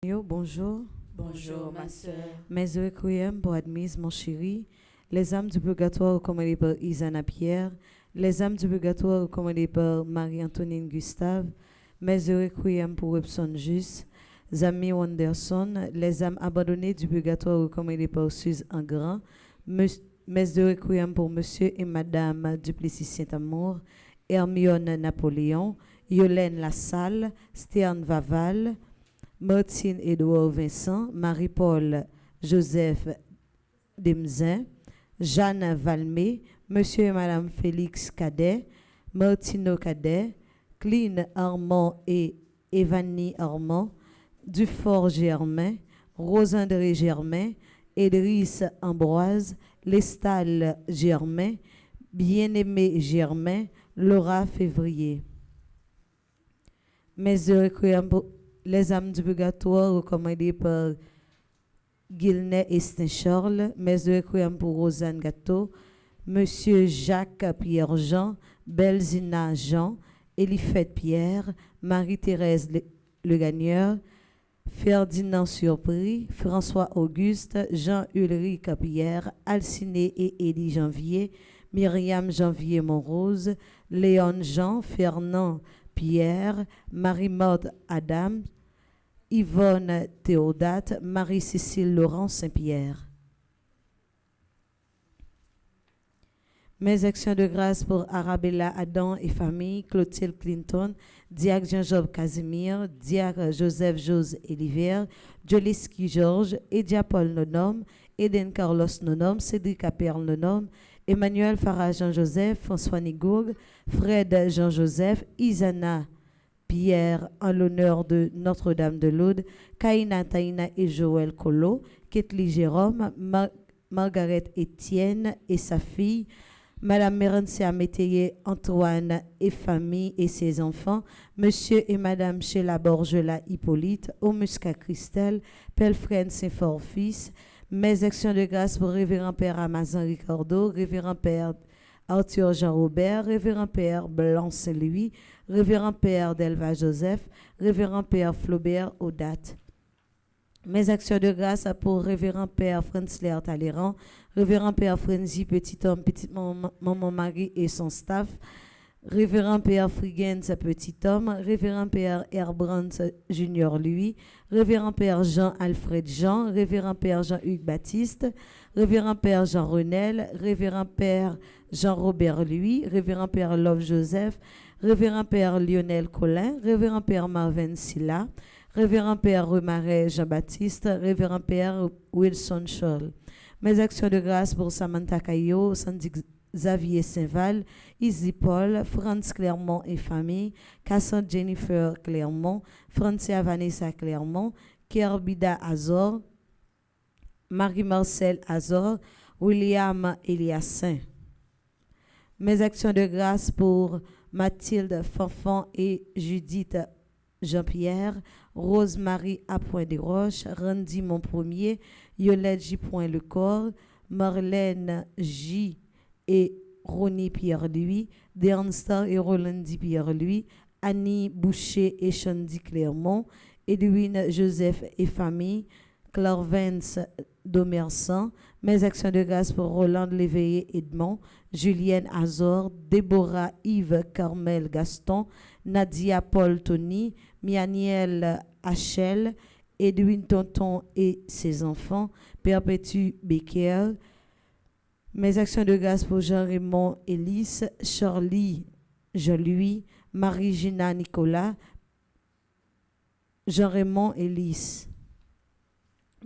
Bonjour. Bonjour, ma sœur. Mes requiem pour Admise, mon chéri. Les âmes du purgatoire recommandées par Isana Pierre. Les âmes du purgatoire recommandées par Marie-Antonine Gustave. Mes requiem pour Webson Juste. Zami Wanderson. Les âmes abandonnées du purgatoire recommandées par Suze Engrand. Mes requiem pour Monsieur et Madame Duplessis Saint-Amour. Hermione Napoléon. Yolène Lassalle. Sterne Vaval. Martine Edouard Vincent, Marie-Paul Joseph Demzin, Jeanne Valmé, Monsieur et Madame Félix Cadet, Martino Cadet, Cline Armand et Evanie Armand, Dufort Germain, Rosandré Germain, Edris Ambroise, Lestal Germain, Bien-Aimé Germain, Laura Février. Mes requiem pour les âmes du purgatoire recommandées par Guilnet et Saint-Charles, mes requiem pour Rosanne Gâteau, Monsieur Jacques Pierre-Jean, Belzina Jean, Elifette Pierre, Marie-Thérèse Le Gagneur, Ferdinand Surpris, François Auguste, Jean-Ulrich Pierre, Alciné et Élie Janvier, Myriam Janvier Monrose, Léon Jean, Fernand Pierre, Marie-Maude Adam, Yvonne Théodate, Marie-Cécile Laurent Saint-Pierre. Mes actions de grâce pour Arabella Adam et famille, Clotilde Clinton, Diacre Jean-Job Casimir, Diacre Joseph Jose Elivière, Joliski Georges, Edia Paul Nonom, Eden Carlos Nonom, Cédric Aperle Nonom, Emmanuel Farah Jean-Joseph, François Nigourg, Fred Jean-Joseph, Isana Pierre en l'honneur de Notre-Dame de Lourdes, Kaina Taina et Joël Colo, Ketli Jérôme, Margaret Étienne et sa fille, Madame Mérencia Métayer Antoine et famille et ses enfants, Monsieur et Madame Sheila Borgela Hippolyte, Omusca Christelle, Pelfren Saint-Fort fils, mes actions de grâce pour Révérend Père Amazon Ricardo, Révérend Père Arthur Jean-Robert, Révérend Père Blanc Saint-Louis, Révérend Père Delva Joseph, Révérend Père Flaubert Audate. Mes actions de grâce pour Révérend Père Franz-Léa Talleyrand, Révérend Père Frenzy Petit Homme, Petite Maman Marie et son staff, Révérend Père Frigens Petit Homme, Révérend Père Herbrandt Junior Louis, Révérend Père Jean-Alfred Jean, Révérend Père Jean-Hugues Baptiste, Révérend Père Jean Renel, Révérend Père Jean-Robert Louis, Révérend Père Love Joseph, Révérend Père Lionel Collin, Révérend Père Marvin Silla, Révérend Père Remaret Jean-Baptiste, Révérend Père Wilson Scholl. Mes actions de grâce pour Samantha Caillot, Sandy Xavier Saint-Val, Izzy Paul, Franz Clermont et famille, Cassandre Jennifer Clermont, Francia Vanessa Clermont, Kerbida Azor, Marie-Marcel Azor, William Eliassin. Mes actions de grâce pour Mathilde Fanfan et Judith Jean-Pierre, Rose-Marie A. des Roches, Randy Montpremier, Yolette J. Le Corps, Marlène J. et Ronnie Pierre-Louis, Dernstar et Rolandi Pierre-Louis, Annie Boucher et Chandy Clermont, Edwin Joseph et famille, Clarvence Domersan, mes actions de grâce pour Roland Léveillé Edmond, Julienne Azor, Déborah Yves Carmel Gaston, Nadia Paul Tony, Mianiel Hachel, Edwin Tonton et ses enfants, Perpétue Becker. Mes actions de grâce pour Jean-Raymond Élise, Charlie Jean-Louis, Marie-Gina Nicolas, Jean-Raymond Élise.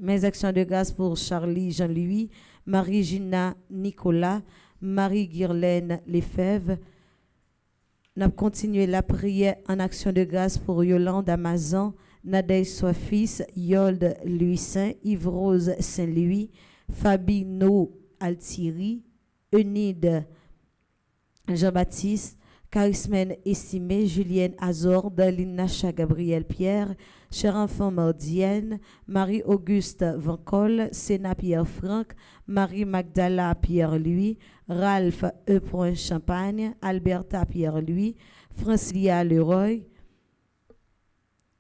Mes actions de grâce pour Charlie Jean-Louis, Marie-Gina Nicolas, Marie-Guirlaine Lefebvre. Nous continuons la prière en action de grâce pour Yolande Amazon, Nadège Soifis, Yolde Louis-Saint, Yves-Rose Saint-Louis, Fabino Altieri, Eunide Jean-Baptiste, Charismène Estimé, Julienne Azor, Daline Nacha Gabriel Pierre, Cher Enfant Mordienne, Marie-Auguste Vancol, Sénat Pierre Franck, Marie-Magdala Pierre-Louis, Ralph E. Champagne, Alberta Pierre-Louis, Francilia Leroy,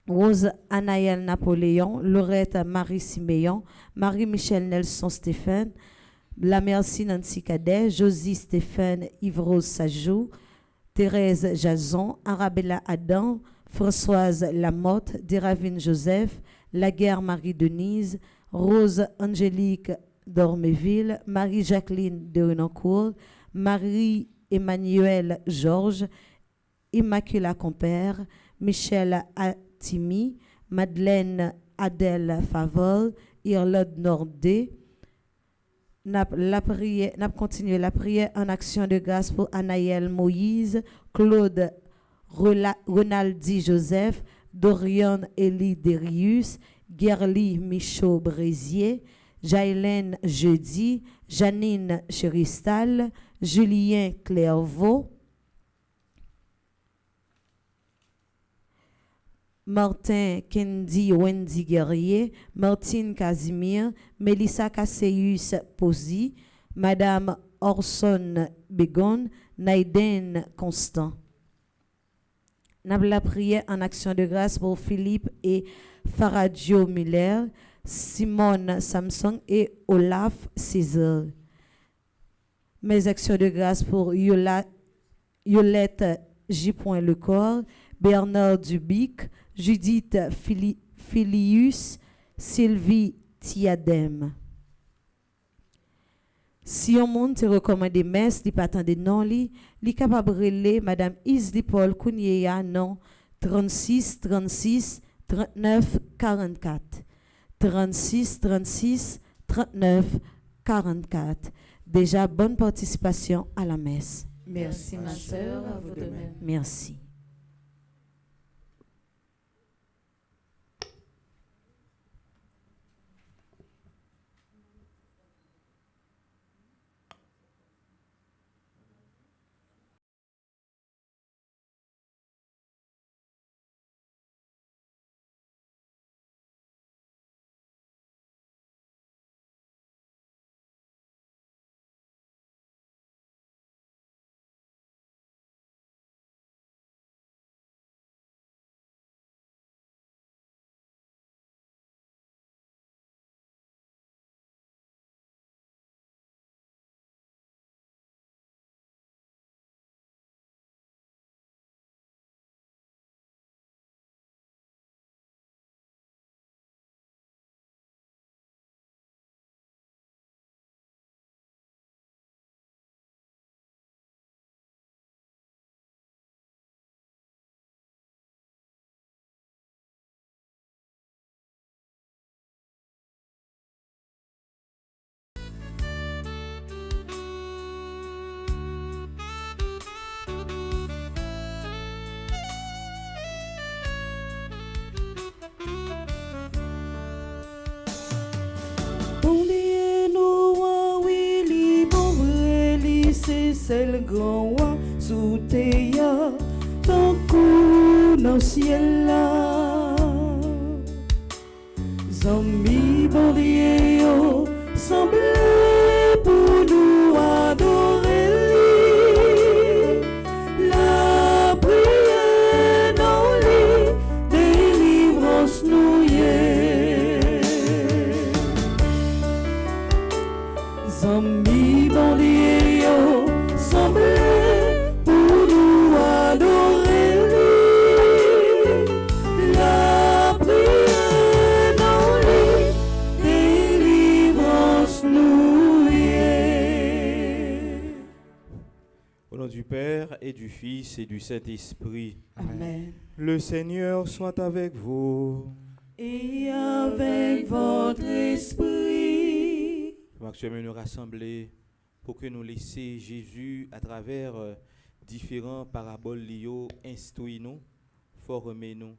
Rose Anaël Napoléon, Laurette Marie Siméon, Marie-Michel Nelson Stéphane, La Merci Nancy Cadet, Josie Stéphane Yves-Rose Sajou, Thérèse Jason, Arabella Adam, Françoise Lamotte, Déravine Joseph, Laguerre Marie-Denise, Rose Angélique d'Orméville, Marie-Jacqueline de Renoncourt, Marie-Emmanuel Georges, Immaculée Compère, Michel Atimi, Madeleine Adèle Favol, Irlande Nordé. N'a continué la prière en action de grâce pour Anaël Moïse, Claude Ronaldi Joseph, Dorian Elie Derius, Gerly Michaud Brézier, Jailène Jeudi, Janine Cheristal, Julien Clairvaux, Martin Kendi Wendy Guerrier, Martine Casimir, Melissa Casseus Posy, Madame Orson Begon, Naiden Constant. Nous avons la prière en action de grâce pour Philippe et Faradio Miller, Simone Samson et Olaf César. Mes actions de grâce pour Yolette J. Lecor, Bernard Dubic, Judith Filius, Sylvie Tiadem. Si on monde te recommande messe, li pas de non li capable relé madame Isli Paul Kounyeya non 36 36 39 44 36 36 39 44. Déjà bonne participation à la messe. Merci ma sœur, à vous de même. Merci. C'est le grand roi sous tes yeux, ton cou dans le ciel là. Zami bon Dieu, yo, semblé pour nous adorer. La prière dans les délivrances nous y. Zami bon Dieu, yo, semblé pour nous adorer. La prière dans les délivrances nous y. Au nom du Père et du Fils et du Saint-Esprit. Amen. Le Seigneur soit avec vous. Et avec votre esprit. Actuellement nous rassembler pour que nous laissions Jésus à travers différents paraboles liés instruire nous, former nous.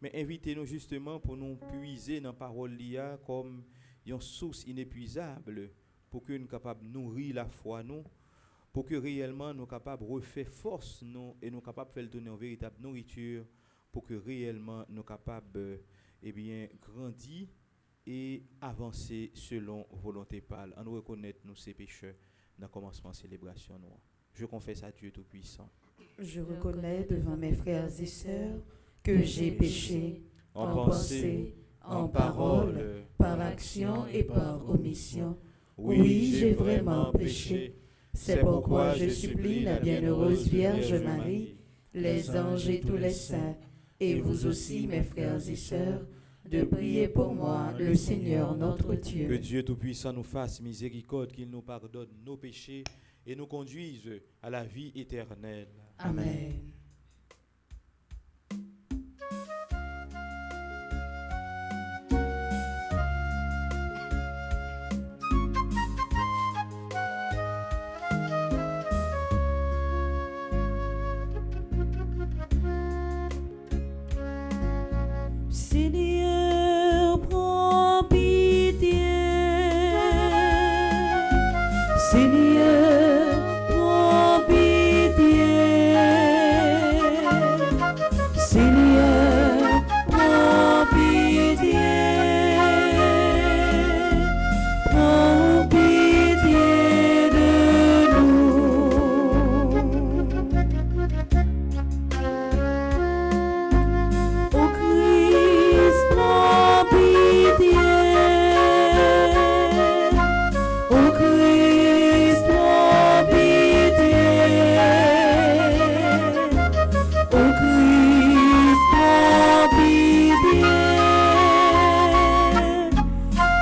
Mais invitez-nous justement pour nous puiser dans la parole liée comme une source inépuisable pour que nous soyons capables de nourrir la foi nous, pour que réellement nous soyons capables de refaire force nous et nous soyons capables de faire donner une véritable nourriture pour que réellement nous soyons capables grandir et avancer selon volonté pâle. En nous reconnaître nous ces pécheurs dans le commencement de la célébration. Je confesse à Dieu Tout-Puissant. Je reconnais devant mes frères et sœurs que j'ai péché en pensée, en parole, par action et par omission. Oui, j'ai vraiment péché. C'est pourquoi je supplie la bienheureuse Vierge Marie, les anges et tous les saints, et vous aussi, mes frères et sœurs, de prier pour moi, le Seigneur notre Que Dieu. Dieu Tout-Puissant nous fasse miséricorde, qu'il nous pardonne nos péchés et nous conduise à la vie éternelle. Amen. Seigneur, prends pitié. Seigneur, prends pitié. Seigneur, prends pitié. Prends pitié de nous. Ô Christ, prends pitié. Ô Christ, prends pitié. Ô Christ, prends pitié.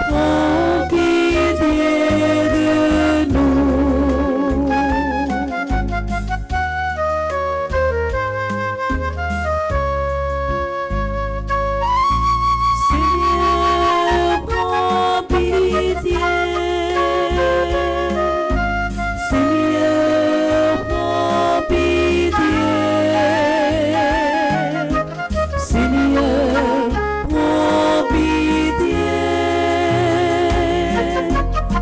Prends pitié de nous. Seigneur, prends pitié. Seigneur, prends pitié. Seigneur, prends pitié.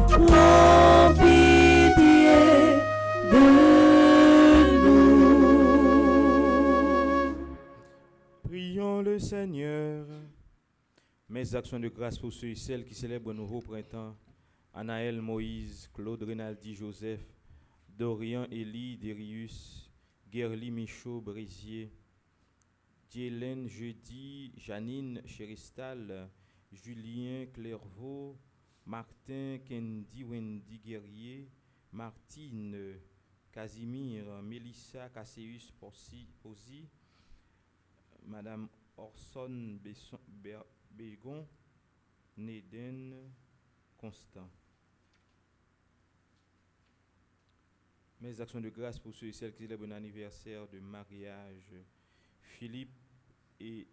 Prends pitié de nous. Prions le Seigneur. Mes actions de grâce pour ceux et celles qui célèbrent un nouveau printemps. Anaël, Moïse, Claude, Rinaldi, Joseph, Dorian, Élie, Dérius, Guerly, Michaud, Brésier, Diélène, Jeudi, Janine, Chéristal, Julien, Clairvaux, Martin, Kendi, Wendy, Guerrier, Martine, Casimir, Mélissa, Casséus, Posi, Madame Orson, Bégon, Néden, Constant. Mes actions de grâce pour ceux et celles qui célèbrent un anniversaire de mariage. Philippe et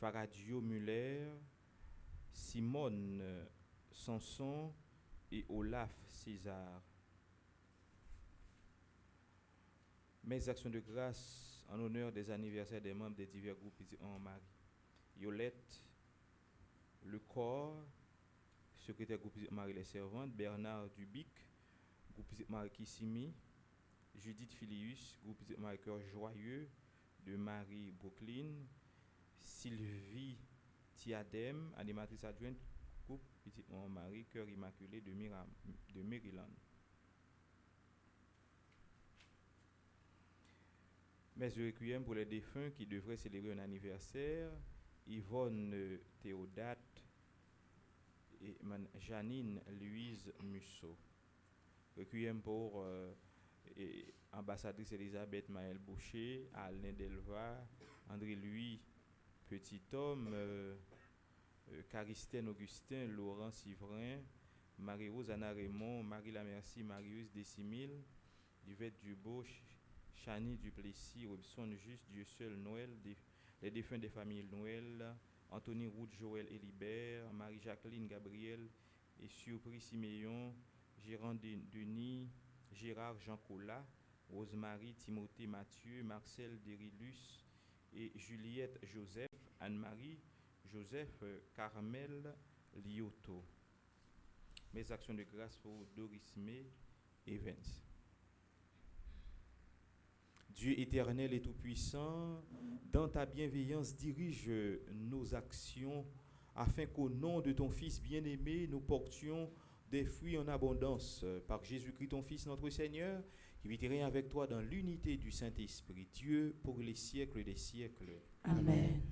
Faradio Muller, Simone Sanson et Olaf César. Mes actions de grâce en honneur des anniversaires des membres des divers groupes en Marie. Yolette, Le Corps, secrétaire groupe Marie les Servantes, Bernard Dubic, groupe Marie Kissimi, Judith Filius, groupe Marie Cœur Joyeux, de Marie Brooklyn, Sylvie Tiadem, animatrice adjointe, groupe Marie Cœur Immaculé de Maryland. Mes requiem pour les défunts qui devraient célébrer un anniversaire. Yvonne Théodate et Janine Louise Musso. Requiem pour ambassadrice Elisabeth Maël Boucher, Alain Delva, André-Louis Petit-Homme, Caristène Augustin, Laurent Sivrin, Marie-Rose Anna Raymond, Marie Lamercie, Marius Décimile, Duvette Dubeau, Chani Duplessis, Robson Juste, Dieu seul, Noël, les défunts des familles Noël, Anthony Roux, Joël Élibert, Marie-Jacqueline Gabriel et Surpris Siméon, Gérard Denis, Gérard Jean Collat, Rosemary Timothée Mathieu, Marcel Derilus et Juliette Joseph, Anne-Marie Joseph, Carmel Lioto. Mes actions de grâce pour Doris May Evans. Dieu éternel et tout-puissant, dans ta bienveillance, dirige nos actions afin qu'au nom de ton Fils bien-aimé, nous portions des fruits en abondance. Par Jésus-Christ, ton Fils, notre Seigneur, qui vit et règne avec toi dans l'unité du Saint-Esprit, Dieu pour les siècles des siècles. Amen.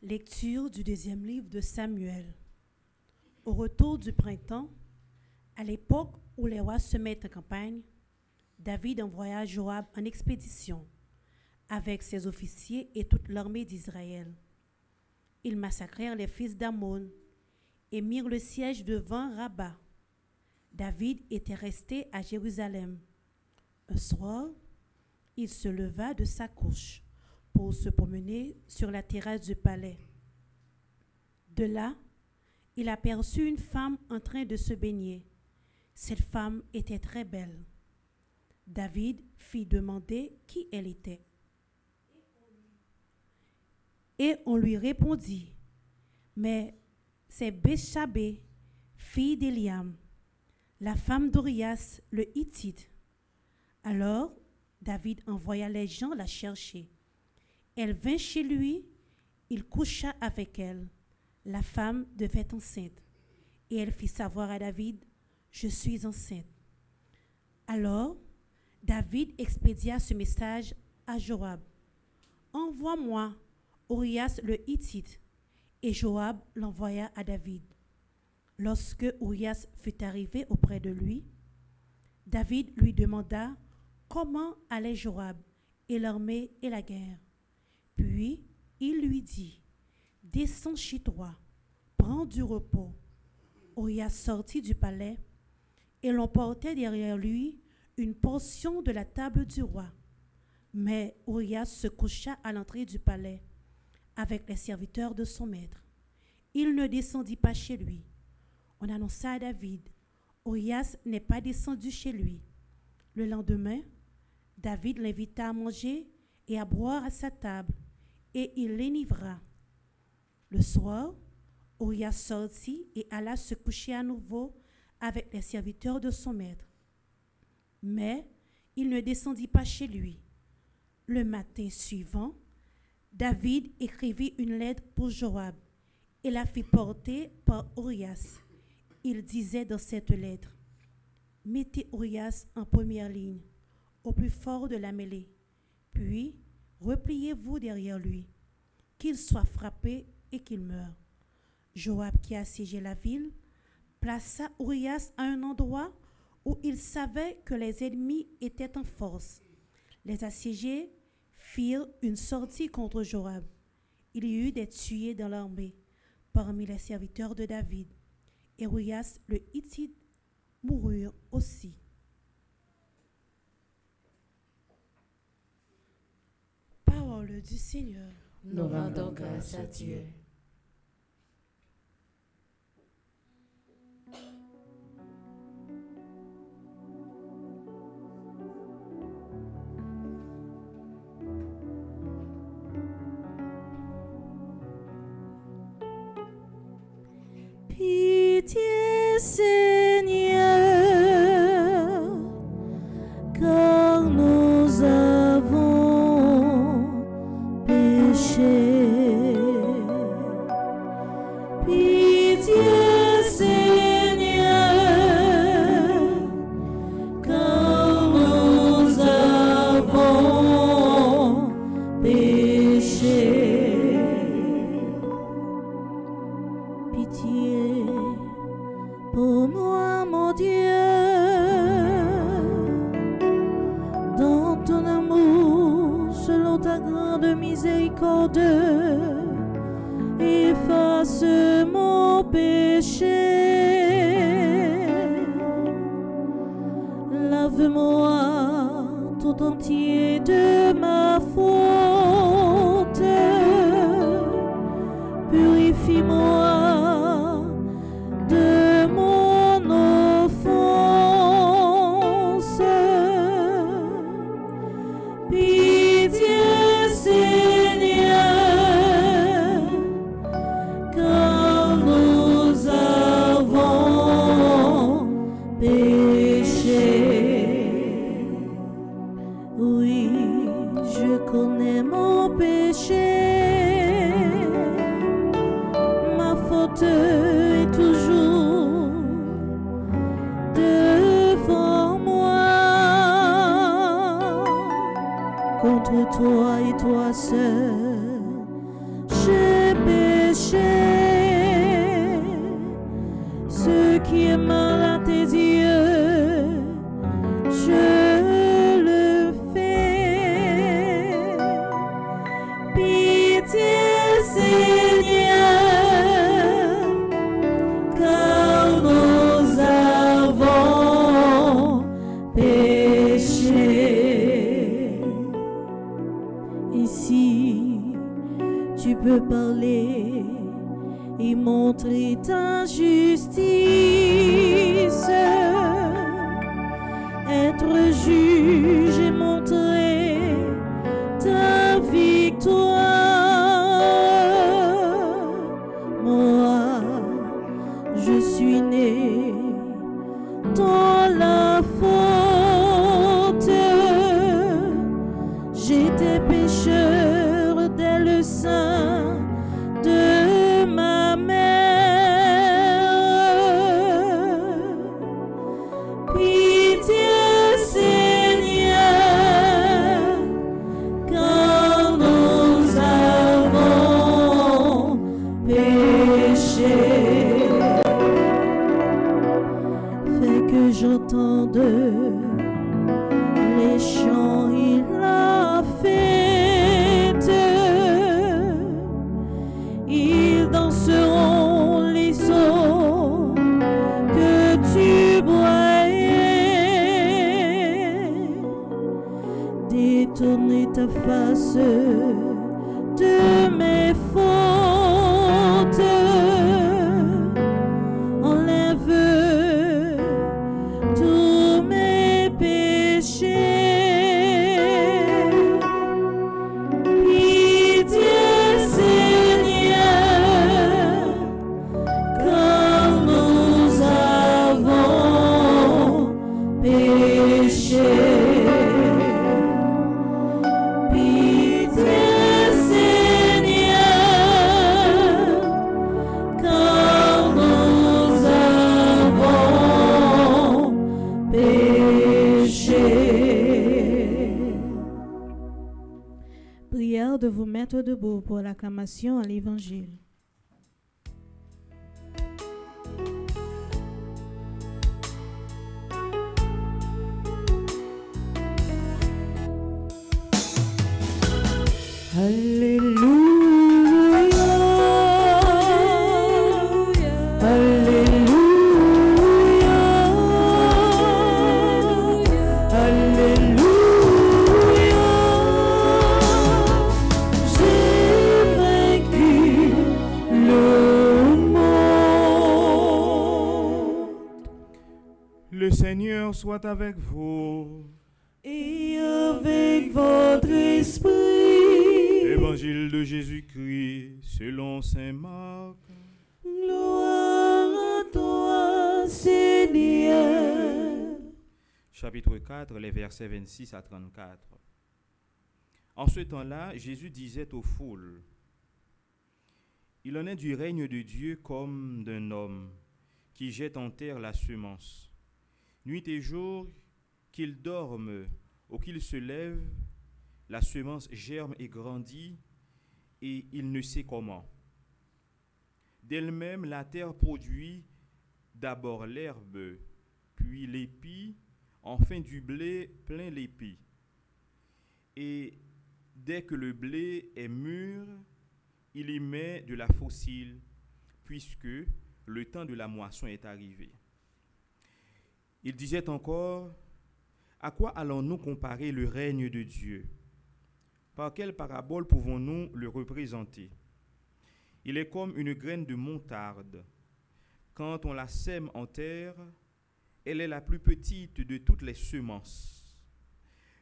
Lecture du deuxième livre de Samuel. Au retour du printemps, à l'époque où les rois se mettent en campagne, David envoya Joab en expédition avec ses officiers et toute l'armée d'Israël. Ils massacrèrent les fils d'Ammon et mirent le siège devant Rabba. David était resté à Jérusalem. Un soir, il se leva de sa couche pour se promener sur la terrasse du palais. De là, il aperçut une femme en train de se baigner. Cette femme était très belle. David fit demander qui elle était. Et on lui répondit, mais c'est Béchabé, fille d'Éliam, la femme d'Urias le Hittite. Alors, David envoya les gens la chercher. Elle vint chez lui, il coucha avec elle. La femme devait être enceinte. Et elle fit savoir à David, je suis enceinte. Alors, David expédia ce message à Joab. Envoie-moi Urias le Hittite. Et Joab l'envoya à David. Lorsque Urias fut arrivé auprès de lui, David lui demanda comment allait Joab et l'armée et la guerre. Puis il lui dit, descends chez toi, prends du repos. Urias sortit du palais et l'on portait derrière lui une portion de la table du roi. Mais Urias se coucha à l'entrée du palais avec les serviteurs de son maître. Il ne descendit pas chez lui. On annonça à David, Urias n'est pas descendu chez lui. Le lendemain, David l'invita à manger et à boire à sa table, et il l'enivra. Le soir, Urias sortit et alla se coucher à nouveau avec les serviteurs de son maître. Mais il ne descendit pas chez lui. Le matin suivant, David écrivit une lettre pour Joab et la fit porter par Urias. Il disait dans cette lettre, mettez Urias en première ligne, au plus fort de la mêlée, puis repliez-vous derrière lui, qu'il soit frappé et qu'il meure. Joab, qui assiégeait la ville, plaça Urias à un endroit où il savait que les ennemis étaient en force. Les assiégés firent une sortie contre Joab. Il y eut des tués dans l'armée parmi les serviteurs de David. Et Urias le Hittite mourut aussi. Parole du Seigneur. Nous rendons grâce à Dieu. Pitié, Seigneur, car nous avons péché. Pitié, Seigneur, car nous avons péché. Pitié pour moi, mon Dieu, dans ton amour, selon ta grande miséricorde, efface mon péché. Lave-moi tout entier de ma faute, purifie-moi de mon offense. Pitié, Seigneur, car nous avons péché. Oui, je connais mon péché. Ma faute est toujours devant moi. Contre toi et toi seul, j'ai péché. péchés, ce qui est mal à tes yeux, je le fais. Pitié, Seigneur, car nous avons péché. Ici, tu peux parler et montrer ta justice, être juge et montrer ta victoire. Moi, je suis né dans la faute, j'étais pécheur dès le sein de ma mère. Pitié, Seigneur, car nous avons péché. Fais que j'entende les chants et la fête. Ils danseront les eaux que tu bois. Détourner ta face de mes fautes. Enlève tous mes péchés. Pitié, Seigneur, car nous avons péché. Pitié, Seigneur, car nous avons péché. Prière de vous mettre debout pour l'acclamation à l'Évangile. Alléluia, Alléluia, Alléluia. J'ai vaincu le monde. Le Seigneur soit avec vous. Et avec votre esprit. Évangile de Jésus-Christ selon saint Marc. Gloire à toi, Seigneur. Chapitre 4, les versets 26 à 34. En ce temps-là, Jésus disait aux foules, « Il en est du règne de Dieu comme d'un homme qui jette en terre la semence. Nuit et jour, qu'il dorme ou qu'il se lève, la semence germe et grandit, et il ne sait comment. D'elle-même, la terre produit d'abord l'herbe, puis l'épi, enfin du blé plein l'épi. Et dès que le blé est mûr, il y met de la faucille, puisque le temps de la moisson est arrivé. » Il disait encore, « À quoi allons-nous comparer le règne de Dieu ? Par quelle parabole pouvons-nous le représenter ? Il est comme une graine de moutarde. Quand on la sème en terre, elle est la plus petite de toutes les semences.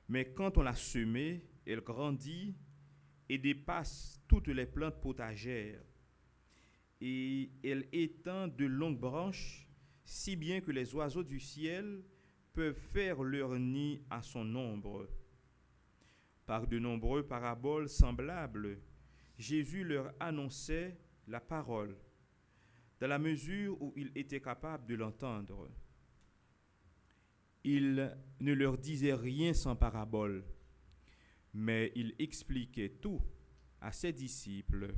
Mais quand on l'a semée, elle grandit et dépasse toutes les plantes potagères. Et elle étend de longues branches, si bien que les oiseaux du ciel peuvent faire leur nid à son ombre. » Par de nombreuses paraboles semblables, Jésus leur annonçait la parole, dans la mesure où il était capable de l'entendre. Il ne leur disait rien sans parabole, mais il expliquait tout à ses disciples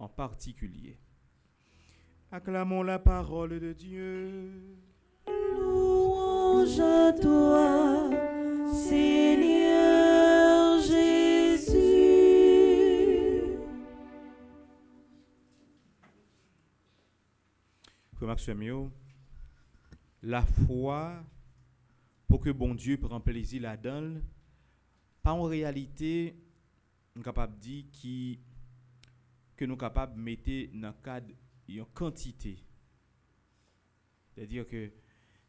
en particulier. Acclamons la parole de Dieu. Louange à toi, Seigneur Jésus. Frère Maxime, la foi, pour que bon Dieu prenne plaisir là-dedans, pas en réalité, nous sommes capables de dire que nous sommes capables de mettre dans le cadre une quantité. C'est-à-dire que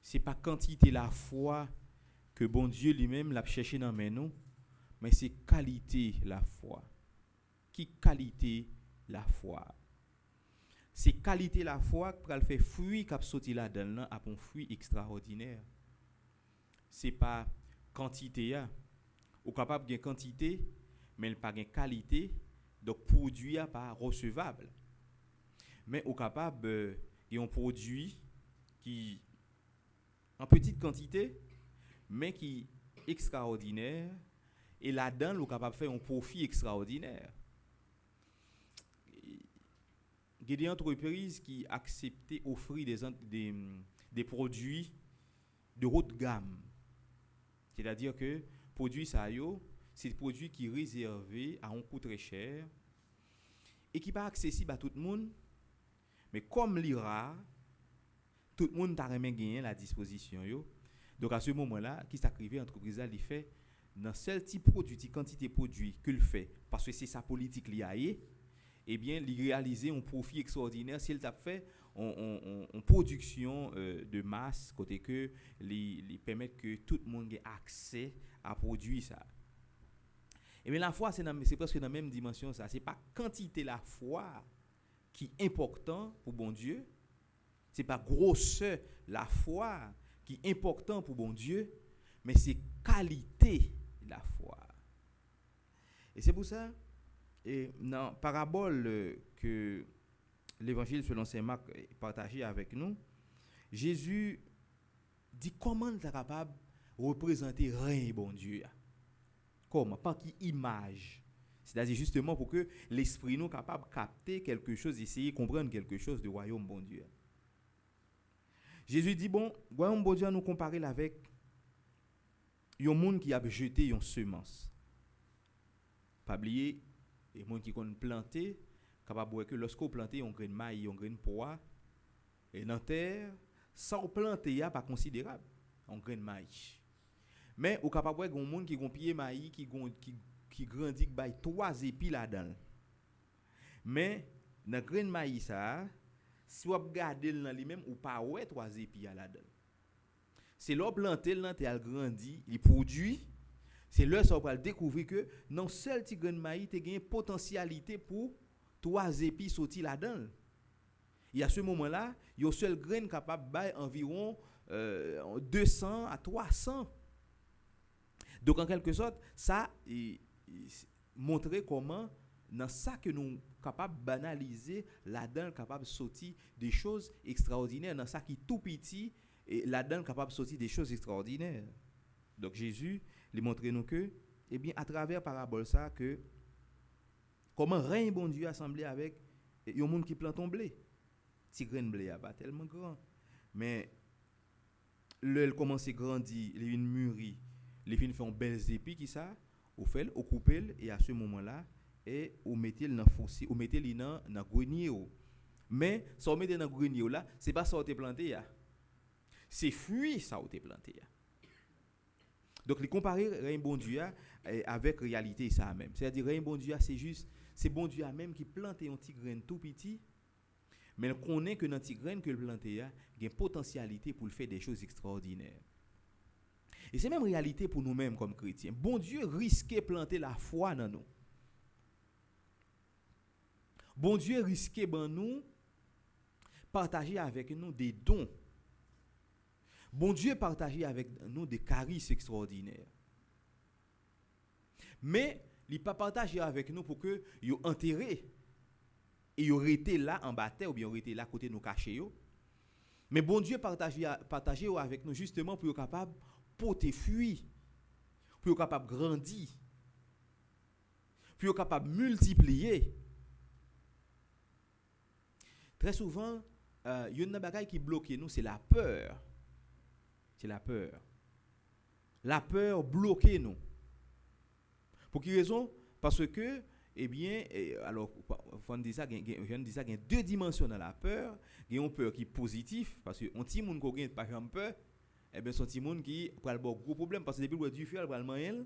ce n'est pas quantité la foi que bon Dieu lui-même l'a cherché dans nous, mais c'est qualité la foi. Qui qualité la foi? C'est qualité la foi pour le faire fruit qui a sorti là-dedans à un fruit extraordinaire. C'est pas quantité ou capable de quantité mais pas de qualité, donc produit pas recevable. Mais au capable de un produit qui en petite quantité mais qui extraordinaire et là-dedans on capable de faire un profit extraordinaire. Il y a des entreprises qui acceptent d'offrir des produits de haute gamme. C'est-à-dire que produits ça c'est des produits qui sont réservés à un coût très cher et qui ne sont pas accessibles à tout le monde. Mais comme l'IRA, tout le monde a gagné la disposition. Donc à ce moment-là, qui s'arrive, l'entreprise a fait dans seul type de produit, quantité de produits qu'il fait, parce que c'est sa politique liée, eh bien, il réaliser un profit extraordinaire s'il a fait en production de masse, côté que les permettent que tout le monde ait accès à produire ça. Et bien la foi, c'est presque dans la même dimension ça. C'est pas quantité la foi qui est important pour bon Dieu. C'est pas grosseur la foi qui est important pour bon Dieu, mais c'est qualité la foi. Et c'est pour ça. Et dans la parabole que l'évangile selon saint Marc partagé avec nous, Jésus dit comment il est capable de représenter rien bon Dieu. Comment? Par qui image. C'est-à-dire justement pour que l'esprit nous capable de capter quelque chose, essayer de comprendre quelque chose du royaume bon Dieu. Jésus dit bon, royaume bon Dieu nous comparer avec un monde qui a jeté une semence. Pas oublier et monde qui connaît planter capable voir que lorsqu'on plante on grain de maïs on grain de pois et dans terre sans planter y a pas considérable on grain de maïs mais au capable voir un monde qui gon pied maïs qui grandit qui bail 3 épis là-dedans mais dans grain de maïs ça si on regarde dans lui-même ou pas ouais 3 épis là-dedans c'est là planter dans terre grandit il produit. C'est là ça va découvrir que non seul petit grain de maïs te gagne potentialité pour 3 épis sortir là-dedans. Et à ce moment-là, il y a un seul grain capable bailler environ 200 à 300. Donc en quelque sorte, ça montrer comment dans ça que nous capable banaliser là-dedans capable sortir des choses extraordinaires dans ça qui tout petit et là-dedans capable sortir des choses extraordinaires. Donc Jésus lui montrer nous que eh bien à travers parabole ça que comment rien bon Dieu assemblé avec un monde qui plante un blé. Petit grain de blé a pas tellement grand mais il commence à grandir, il vient mûrir, il vient faire un belles épis qui ça au fait au couper et à ce moment-là et au mettez dans fossé, au mettez dans grenier. Mais ça on mettez dans grenier là, c'est pas ça on te planté ya. C'est fruit ça on te planté ya. Donc, les comparer rien bon Dieu avec réalité ça même. C'est-à-dire rien bon Dieu c'est juste c'est bon Dieu même qui plante un petit grain tout petit mais on connaît que dans petit grain que le planté a une potentialité pour le faire des choses extraordinaires. Et c'est même réalité pour nous-mêmes comme chrétiens. Bon Dieu risquait planter la foi dans nous. Bon Dieu risquait ben nous partager avec nous des dons. Bon Dieu partageait avec nous des charismes extraordinaires. Mais il n'a pas partagé avec nous pour que nous enterré et nous été là en bataille ou bien nous été là à côté de nous cacher. Mais bon Dieu partageait avec nous justement pour être capable de porter fruit, pour être capable de grandir, pour être capable de multiplier. Très souvent, il y a une bagaille qui bloque nous, c'est la peur. C'est la peur. La peur bloque nous. Pour quelle raison? Parce que, eh bien, alors, on dit ça, il y a deux dimensions dans la peur. Il y a une peur qui est positive, parce que un petit monde qui n'a pas peur, eh bien, son petit monde qui a un gros problème, parce que depuis le du feu, il va le manger.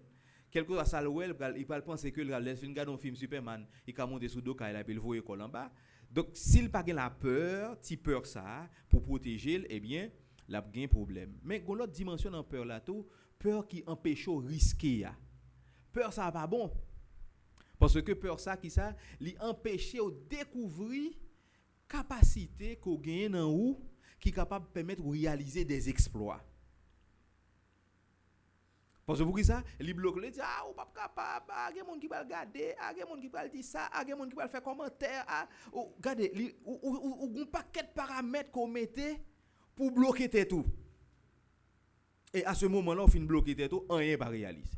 Quelque chose à ça, il va penser que le film regarde un film Superman, il va monter sous le dos, il va voyer en bas. Donc, s'il n'a pas la peur, si peur ça, pour protéger, eh bien, il a un problème. Mais il y a l'autre dimension dans la peur là, peur qui empêche de risquer. Peur ça pas bon. Parce que peur ça qui ça, li empêcher de découvrir capacité qu'on gagne dans ou qui capable de permettre de réaliser des exploits. Parce que pour ça, li bloque le dit ou pas capable, il y a des gens qui va regarder, il y a des gens qui va dire ça, il y a des gens qui va faire commentaire, regardez, ou un paquet de paramètres qu'on mettait pour bloquer tout. Et à ce moment-là, on finit de bloquer tout, rien pas réaliser.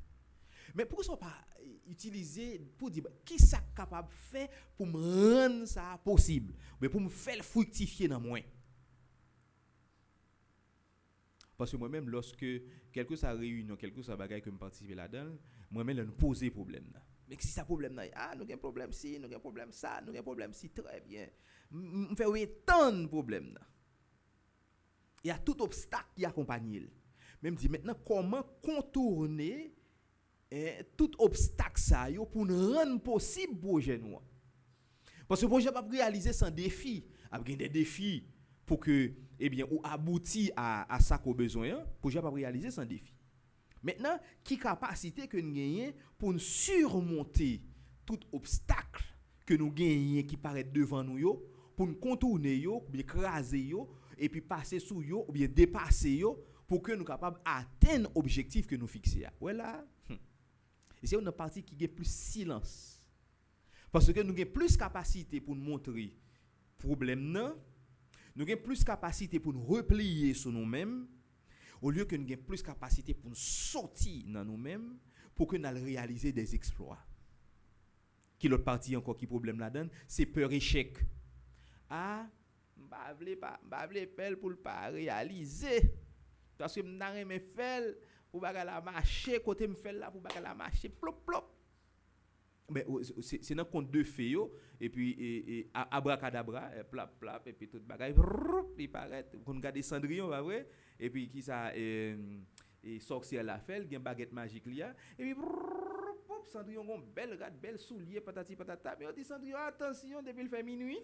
Mais pourquoi ça pas utiliser pour dire qui ça capable faire pour me rendre ça possible, mais pour me faire fructifier dans moi. Parce que moi-même lorsque quelque chose réunion, quelque chose bagaille que me participer là-dedans, moi-même je me poser problème là. Mais si ça problème là, nous avons problème si, nous avons problème ça, nous avons problème si très bien. Me fait tant de problèmes là. Il y a tout obstacle qui accompagne. Même dit maintenant comment contourner tout obstacle ça yo pour nous rendre possible projet nous. Parce que le projet pas réaliser sans défi, avec des défis pour que eh bien ou aboutir à ça qu'on besoin, projet pas réaliser sans défi. Maintenant, qui capacité que nous gagnons pour nous surmonter tout obstacle que nous gagnons qui paraît devant nous yo, pour nous contourner yo, bien écraser yo et puis passer sous yo ou bien dépasser yo pour que nous capables atteindre l'objectif que nous fixer. Voilà. Et c'est une partie qui a plus silence. Parce que nous avons plus capacité pour nous montrer problème non, nous avons plus capacité pour nous replier sur nous-mêmes au lieu que nous avons plus capacité pour nous sortir dans nous-mêmes pour que nous réaliser des exploits. Qui l'autre partie encore qui problème là-dedans, c'est peur échec. M'bavle pelle pour pas réaliser parce que m'n'arrête me faire pour pas la marcher côté me faire là pour pas la marcher plop plop. Mais c'est dans compte de fée et puis abracadabra plap plap et puis tout bagaille il paraît qu'on regarde Cendrillon pas vrai et puis qui ça et sorcière la fait il y a baguette magique là et puis Cendrillon gon belle soulier patati patata mais on dit Cendrillon attention depuis le fait minuit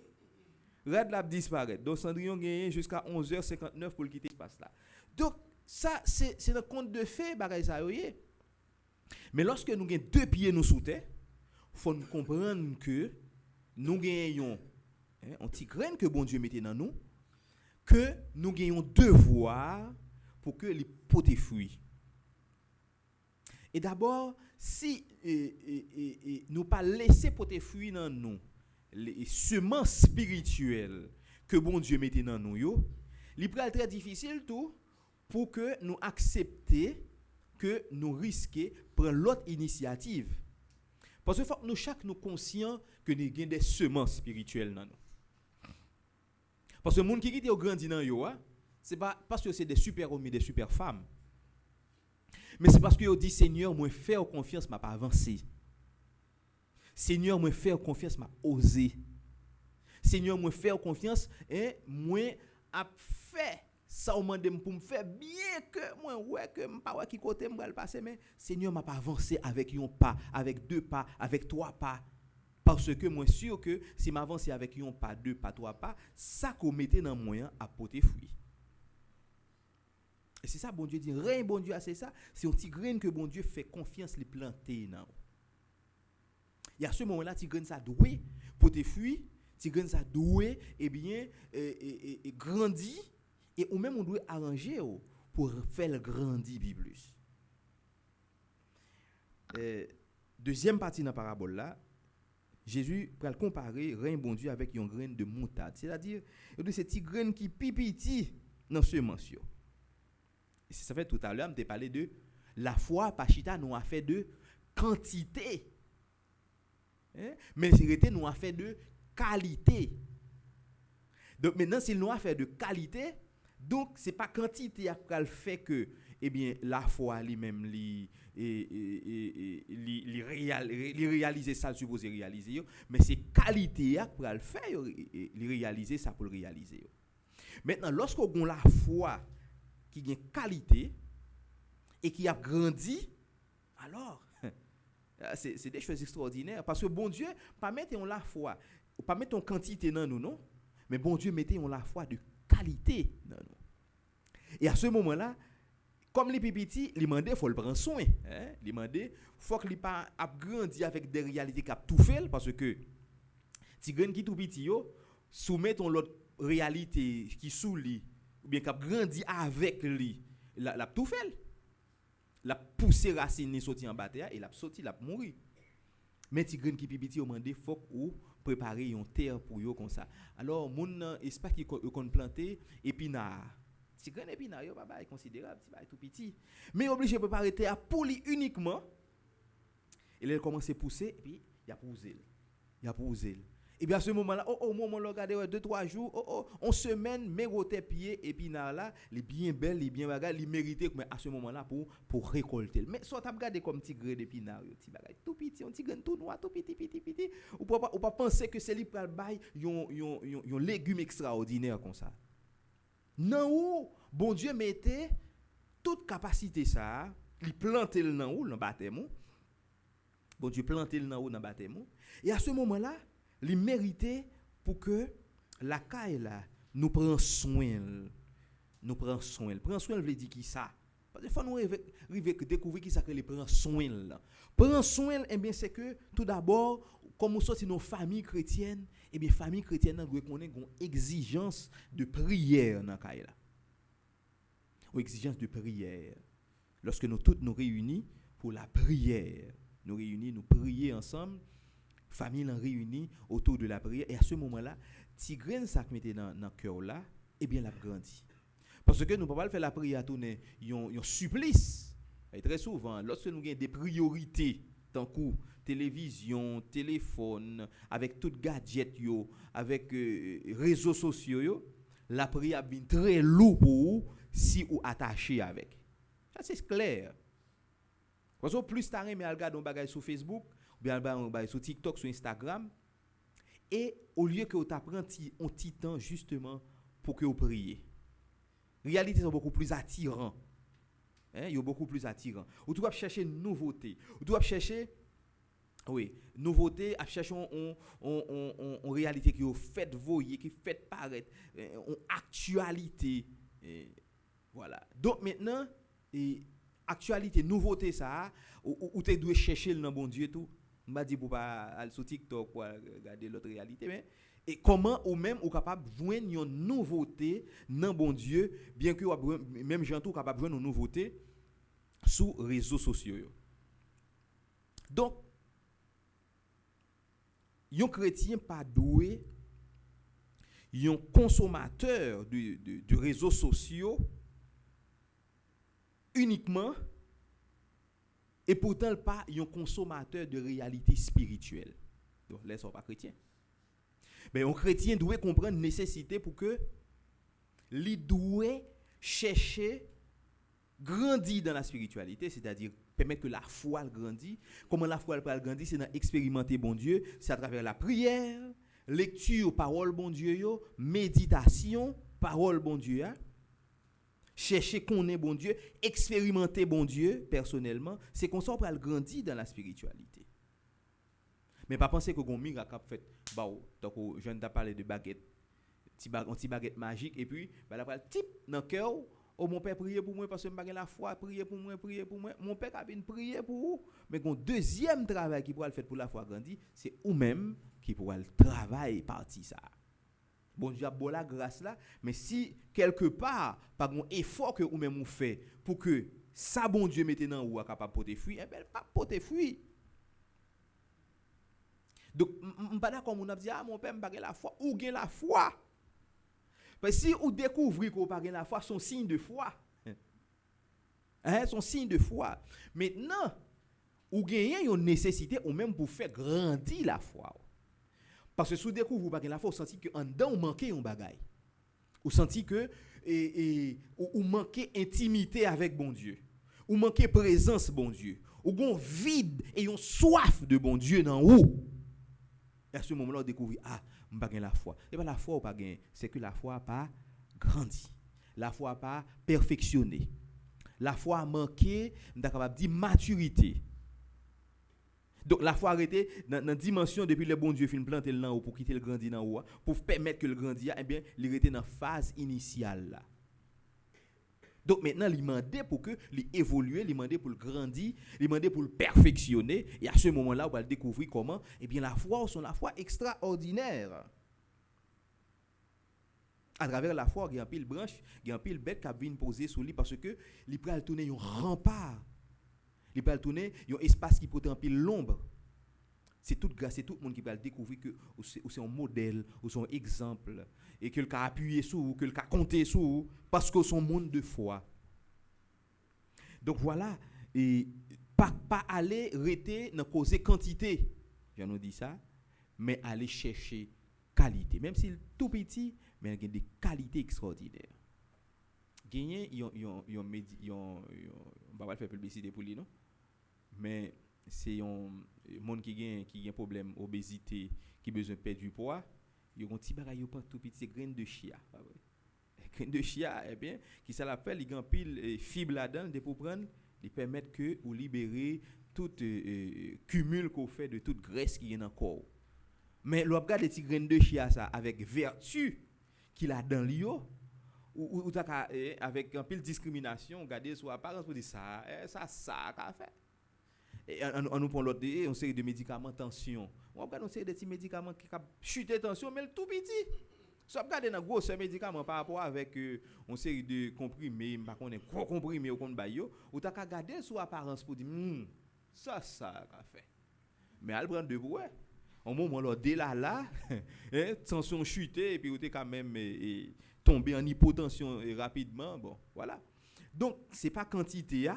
Red l'a disparaît. Donc Cendrillon gagne jusqu'à 11h59 pour quitter l'espace là. Donc ça c'est le compte de fait bagaille ça yoyé. Mais lorsque nous gagnons deux pieds nous sous terre, faut nous comprendre que nous gagnons un petit grain que bon Dieu mettait dans nous que nous gagnons devoir pour que les porter fruits. Et d'abord si nous pas laisser porter fruits dans nous les semences spirituelles que bon Dieu mettait dans nous yo, il est très difficile tout pour que nous accepter que nous risquer prendre l'autre initiative. Parce que faut que nous chaque nous conscient que nous avons des semences spirituelles dans nous. Parce que les gens qui grandit dans yo, c'est pas parce que c'est des super hommes et des super femmes. Mais c'est parce que yo dit Seigneur, moi faire confiance m'a pas avancé. Seigneur, moi faire confiance m'a osé. Seigneur, moi faire confiance et moi a fait ça au demande pour me faire bien que moi ouais que pas ouais qui côté me va passer mais Seigneur m'a pas avancé avec un pas, avec deux pas, avec trois pas parce que moi sûr que si m'avancer avec un pas, deux pas, trois pas, ça qu'on mettait dans moyen à porter fruit. Et c'est ça bon Dieu dit rien bon Dieu c'est ça, c'est un petit grain que bon Dieu fait confiance les planter dans. Et à ce moment-là, tu gagnes ça doué pour tes fruits, tu gagnes ça doué et bien et grandit et ou même on doit arranger pour faire grandir plus. Deuxième partie dans la parabole là, Jésus va comparer rien bon Dieu avec un grain de moutarde, c'est-à-dire de ces petits grains qui pipiti dans ce mention. Et ça fait tout à l'heure, on t'a parlé de la foi Pachita nous a fait de quantité. Mais c'est nous a fait de qualité. Donc maintenant, c'est une affaire de qualité. Donc, c'est pas quantité qui le fait que, eh bien, la foi lui-même, réaliser ça, supposé réaliser, mais c'est qualité qui le faire, réaliser ça pour le réaliser. Maintenant, lorsqu'on a la foi qui a une qualité et qui a grandi, alors, c'est des choses extraordinaires. Parce que bon Dieu, pas mettre la foi, pas mettre en quantité dans nous, non? Mais bon Dieu, mettez la foi de qualité dans nous. Et à ce moment-là, comme les petits, les mandés, il faut le prendre soin. Les mandés, il faut qu'il pas grandi avec des réalités qui a tout fait, parce que tigren qui tout petit, soumet ton l'autre réalité qui sous lui, ou bien qui a grandi avec lui, la tout fait. La poussé racine sorti en bataille et la sorti la mourir. Mais tigren qui petit au mandé, faut ou préparer une terre pour yo comme ça. Alors mon espace qui qu'on planter épinard. Tigren épinard yo pas considérable, c'est tout petit. Mais obligé préparer terre pour lui uniquement. Et là il commence à pousser et puis il a posé. Et bien à ce moment-là, moment là regarder 2-3 jours, on semaine mais roté pied épinard là, les bien belle, les bien bagarre, les mérité mais à ce moment-là pour récolter. Mais soit tu regarder comme petit grain d'épinard, petit bagage tout petit, un petit grain tout noir, tout petit, ou pas penser que c'est lui pour bail yon légumes extraordinaires comme ça. Non ou bon Dieu mettait toute capacité ça, il planter le nan ou dans baptême. Bon Dieu planter le nan ou dans baptême. Et à ce moment-là, il méritait pour que la caille là nous prend soin. Prend soin veut dire qui ça? Parce que faut nous découvrir qui ça que les prend soin là. Prend soin eh bien c'est que tout d'abord comme nous sorti nos familles chrétiennes, eh bien famille chrétienne doit connaître une exigence de prière dans caille là. Une exigence de prière. Lorsque nous tous nous réunis pour la prière, nous prier ensemble. Famille en réunie autour de la prière et à ce moment-là, tigren ça qui mettait dans cœur là, eh bien l'a grandi. Parce que nous pouvons pas faire la prière tourner un supplice. Et très souvent, lorsque nous avons des priorités tant que télévision, téléphone, avec tout gadget yo, avec réseaux sociaux yo, la prière vient très lourd pour vous si vous attaché avec. Ça c'est clair. Parce que plus tu as regarder un bagage sur Facebook, bien sur TikTok, sur Instagram, et au lieu que vous t'appreniez un petit temps justement pour que vous priez. Réalité sont beaucoup plus attirants. Ils sont beaucoup plus attirants. Vous doivez chercher nouveauté. Vous doivez chercher nouveauté, à chercher en réalité qui vous fait voyer, qui fait paraître, en actualité. Voilà. Donc maintenant, actualité, nouveauté ça, ou tu dois chercher le bon Dieu tout. M'a dit pour pas aller sur TikTok pour regarder l'autre réalité mais et comment ou même ou capable joindre une nouveauté dans bon Dieu bien que même gens tout capable joindre une nouveauté sur réseaux sociaux. Donc un chrétien pas doué un consommateur de réseaux sociaux uniquement et pourtant pas un consommateur de réalité spirituelle. Donc là sont pas chrétiens. Mais un chrétien doit comprendre la nécessité pour que il doit chercher grandir dans la spiritualité, c'est-à-dire permettre que la foi grandisse. Comment la foi elle grandir, c'est dans expérimenter bon Dieu, c'est à travers la prière, lecture parole bon Dieu yo, méditation parole bon Dieu. Chercher connaître bon Dieu, expérimenter bon Dieu personnellement, c'est comme ça on peut grandir dans la spiritualité. Mais pas penser que gon miracle fait donc je viens de parler de baguette, petit baguette magique et puis la pral type dans cœur, mon père prier pour moi parce que me la foi, prier pour moi, mon père a vient prier pour vous, mais gon deuxième travail qui pourra le faire pour la foi grandir, c'est ou même qui pourra le travail partie ça. Bon Dieu a beau la grâce là, mais si quelque part par un effort que ou même on fait pour que ça bon Dieu mette dans ou capable porter fruit, eh ben pas porter fruit. Donc pas d'accord on a dit mon père me la foi ou gain la foi. Parce que si ou découvrir qu'on pas gain la foi, son signe de foi. Son signe de foi. Maintenant, ou gagne une nécessité ou même pour faire grandir la foi. Parce que si vous découvrez pas la foi, vous sentez que en dedans vous manquez un bagage. Ou senti que ou manquer intimité avec bon Dieu. Ou manquer présence bon Dieu. Ou gon vide et on soif de bon Dieu dans ou. Et à ce moment-là, on découvre on pas la foi. C'est pas la foi ou pas gain, c'est que la foi pas grandi. La foi pas perfectionné. La foi a manqué, on capable dire maturité. Donc la foi arrêtée dans dimension depuis le bon Dieu fin planter là haut pour quitter le grandi dans haut pour permettre que le grandi eh bien il était dans phase initiale là. Donc maintenant il demandait pour que il évoluer, il demandait pour le grandir, il demandait pour le perfectionner et à ce moment-là on va découvrir comment eh bien la foi sont la foi extraordinaire. À travers la foi, il y a un pile branche, il y a un pile bête qui vient poser sur lui parce que il peut tourner un rempart. Il peut tourner un espace qui peut en pile l'ombre. C'est tout grâce, c'est tout le monde qui va découvrir que c'est un modèle, ou c'est un exemple et que le cas appuyer sur, que le cas compter sur parce que son monde de foi. Donc voilà, et pas aller rester dans causer quantité. Je nous dis ça, mais aller chercher qualité, même s'il est tout petit, mais il y a des qualités extraordinaires. Gagner on va pas faire publicité pour lui non, mais c'est un monde qui a un problème obésité, qui besoin de perdre du poids, il y a un petit bagage pas tout petit, c'est graines de chia, pas vrai. Graines de chia eh bien qui ça l'appelle, il y a pile fibre là-dedans de pour prendre, il permettre que ou libérer tout cumul qu'on fait de toute graisse qui est dans le corps. Mais l'on regarde les petits graines de chia ça avec vertu qu'il a dans l'io ou avec un pile discrimination, regarder sur apparence pour dire ça qu'a fait. Et on nous prend l'autre une série de médicaments tension. On regarde une série de petits médicaments qui chuter tension mais le tout petit. So regarder dans gros ces médicaments par rapport avec une série de comprimés, pas connait gros comprimés au compte bayo, ou t'as qu'à regarder sur apparence pour dire ça qu'a fait. Mais elle prend de ouais. Au moment là dès là tension chuter et puis ou t'es quand même tomber en hypotension rapidement bon voilà. Donc c'est pas quantité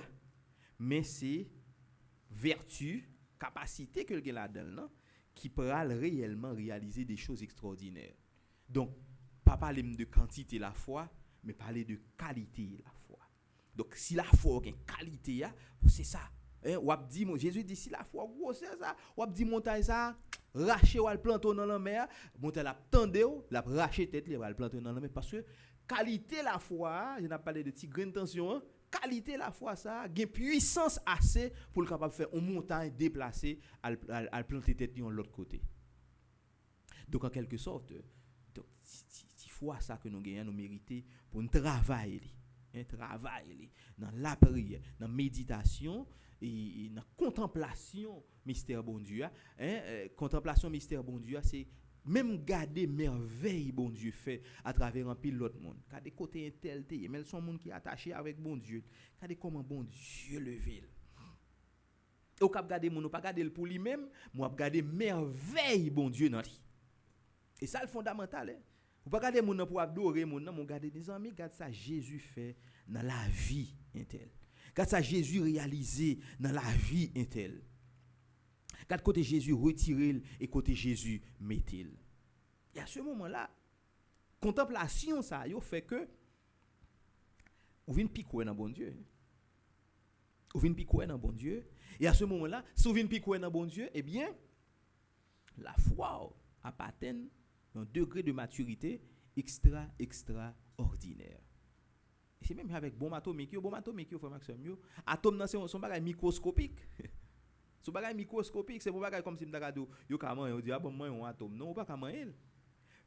mais c'est vertu, capacité que le gars là-dedans qui pourra réellement réaliser des choses extraordinaires. Donc pas parler de quantité la foi mais parler de qualité la foi. Donc si la foi a une qualité c'est ça. Ou ap dit Jésus dit si la foi grosse ça, ou ap dit montagne ça racher ou al planter dans la mer, montagne la tendre ou la racher tête li va le planter dans la mer parce que qualité la foi, je n'a parlé de petite graine tension, qualité la foi ça, gain puissance assez pour le capable faire une montagne déplacer al planter tête de l'autre côté. Donc en quelque sorte, donc si foi ça que nous gagnons nous mériter pour un travail dans la prière, dans la méditation et dans la contemplation mystère bon Dieu. Contemplation mystère bon Dieu, c'est même garder merveille bon Dieu fait à travers un pile l'autre monde. Garder côté intelligent, mais son monde qui est attaché avec bon Dieu. Garder comment bon Dieu levé. Ou cap garder mon pas garder pour lui-même, moi garder merveille bon Dieu dans lui. Et ça le fondamental Vous pas garder mon pour adorer mon nom, mon garder des amis, garde ça Jésus fait dans la vie intel. Garde ça Jésus réalisé dans la vie intel. Garde côté Jésus retiré et côté Jésus mettil. Et à ce moment-là, contemplation ça yo fait que ou vinn piquer dans bon Dieu. Ou vinn piquer dans bon Dieu et à ce moment-là, si ou vinn piquer dans bon Dieu, eh bien la foi a atteint un degré de maturité extraordinaire. Et c'est même avec bombe atomique, frère Maxime, atome dans son bagage microscopique. Son bagage microscopique, c'est un bagage comme si m'dagado yo comment on dit bon moi un atome. Non, pas comment elle.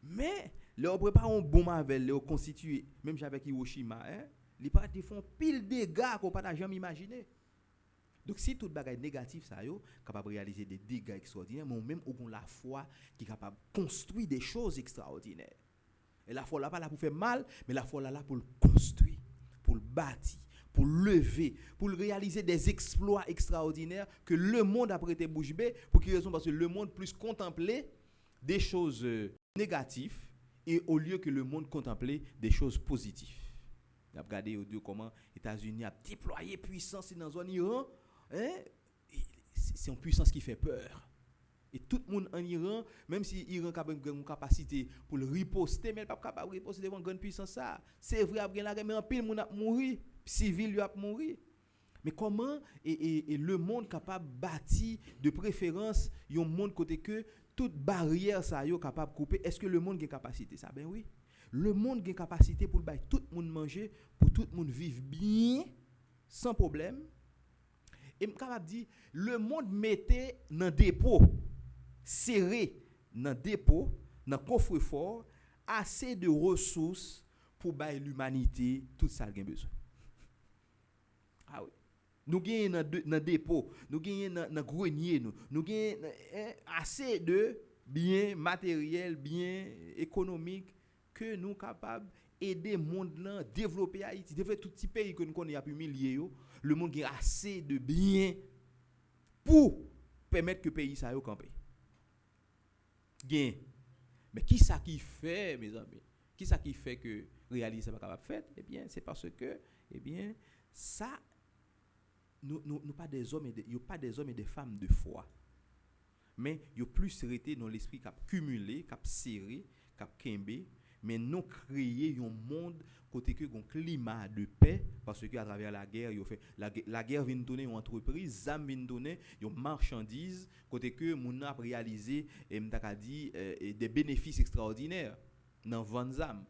Mais leur prépare un bombe avec le constitué même avec Hiroshima, les pas te font pile dégâts qu'on pas jamais imaginer. Donc si tout bagage négatif ça yo capable réaliser des dégâts extraordinaires, mais même au la foi qui est capable construire des choses extraordinaires. Et la foi là pas là pour faire mal, mais la foi là pour le construire, pour le bâtir, pour lever, pour réaliser des exploits extraordinaires que le monde a prêté bouche bée. Pour quelle raison? Parce que le monde plus contemplait des choses négatives et au lieu que le monde contemplait des choses positives. On a regardé comment les États-Unis a déployé puissance dans zone Iran. C'est une puissance qui fait peur. Et tout le monde en Iran, même si l'Iran a une capacité pour le riposter, mais il n'est pas capable de riposter devant une grande puissance. C'est vrai, il y a la guerre, mais en pile, il a mouru, civil, il a mouru. Mais comment et le monde capable de bâtir de préférence un monde côté que toute barrière ça est capable de couper? Est-ce que le monde a une capacité ça? Ben oui. Le monde a une capacité pour tout le monde manger, pour tout le monde vivre bien, sans problème. Et je suis capable de dire, le monde mettait dans dépôt, serré dans dépôt, dans coffre-fort, assez de ressources pour bailler l'humanité tout ça qu'il a besoin. Ah oui. Nous gagnons dans dépôt, nous gagnons dans grenier, nous gagnons assez de biens matériels, biens économiques que nous sommes capables d'aider le monde à développer Haïti, développer tout petit pays que nous connaissons depuis milliers. Le monde a assez de biens pour permettre que le pays ça camper. Gain. Mais qui ça qui fait, mes amis? Qui ça qui fait que réaliser pas capable faire? Eh bien, c'est parce que ça nous pas des hommes et des femmes de foi. Mais yo plus resté dans l'esprit cap cumulé, cap serré, cap kembe, mais nous créer un monde côté que un climat de paix parce que à travers la guerre yo fait la guerre vient donner une entreprise, zam vient donner une marchandise côté que moun a réalisé m'ta dit des bénéfices extraordinaires dans vendre zam.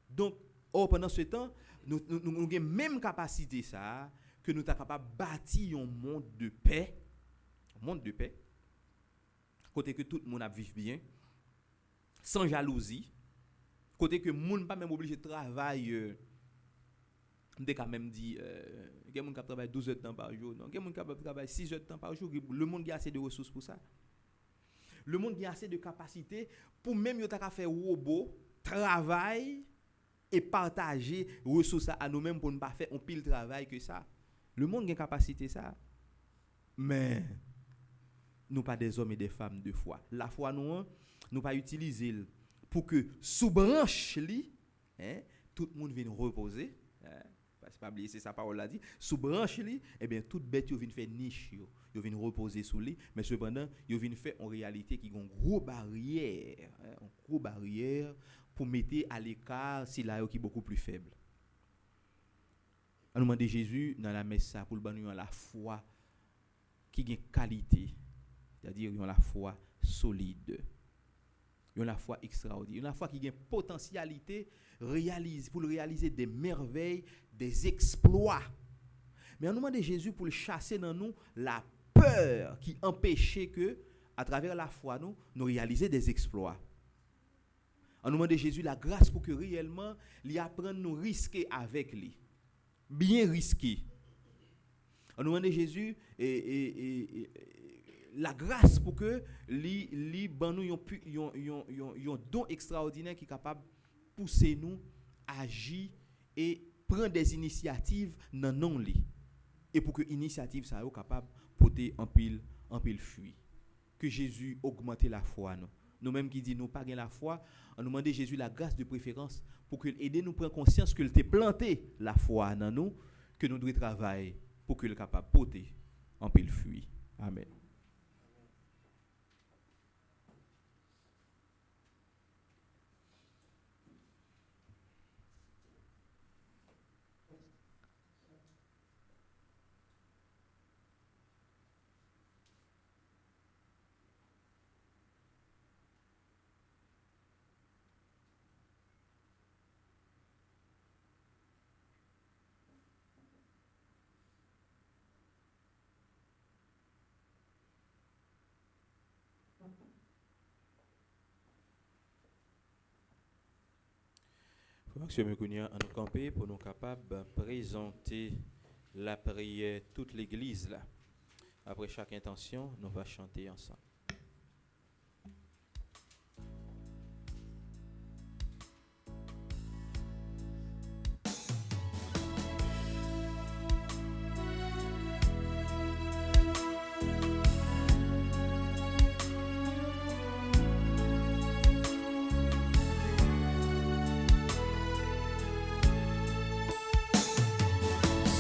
Donc pendant ce temps nous avons même capacité ça que nous sommes capables de bâtir un monde de paix, côté que tout le monde a vivre bien, sans jalousie, côté que le monde pas même obligé de travailler, on quand même dit, il y a des gens qui travaillent 12 heures de temps par jour, il y a des gens qui travaillent 6 heures de temps par jour, le monde a assez de ressources pour ça. Le monde a assez de capacités pour même faire robot, travail et partager ressources à nous-mêmes pour ne pas faire un pile travail que ça. Le monde a une capacité ça. Mais nous pas des hommes et des femmes de foi. La foi nous pas utiliser pour que sous branche li, tout le monde vienne reposer, c'est pas oublier c'est sa parole l'a dit, sous branche li, eh bien toute bête yo vienne faire niche yo vienne reposer sous lui, mais cependant yo vienne faire en réalité qui gon gros barrière, pour mettre à l'écart si là qui beaucoup plus faible. On nous demande Jésus dans la messe ça pour le banner la foi qui a qualité, c'est-à-dire la foi solide, la foi extraordinaire, la foi qui a potentialité pour réaliser des merveilles, des exploits. Mais on nous demande Jésus pour le chasser dans nous la peur qui empêchait que à travers la foi nous réaliser des exploits. On nous demande Jésus la grâce pour que réellement lui apprendre nous risquer avec lui. Bien risqué. On nous demande Jésus la grâce pour que li ban nous yon don extraordinaire qui est capable de pousser nous à agir et prendre des initiatives dans non li. Et pour que initiative ça soit capable porter en pile fruit. Que Jésus augmente la foi nous. Nous-mêmes qui dit nous pas gain la foi, on nous demande Jésus la grâce de préférence pour que aider nous prendre conscience que il t'a planté la foi dans nous, que nous devons travailler pour que le capable porter en pile fruit. Amen. Monsieur Mekounia, à nous camper pour nous capables de présenter la prière toute l'église là. Après chaque intention, nous allons chanter ensemble.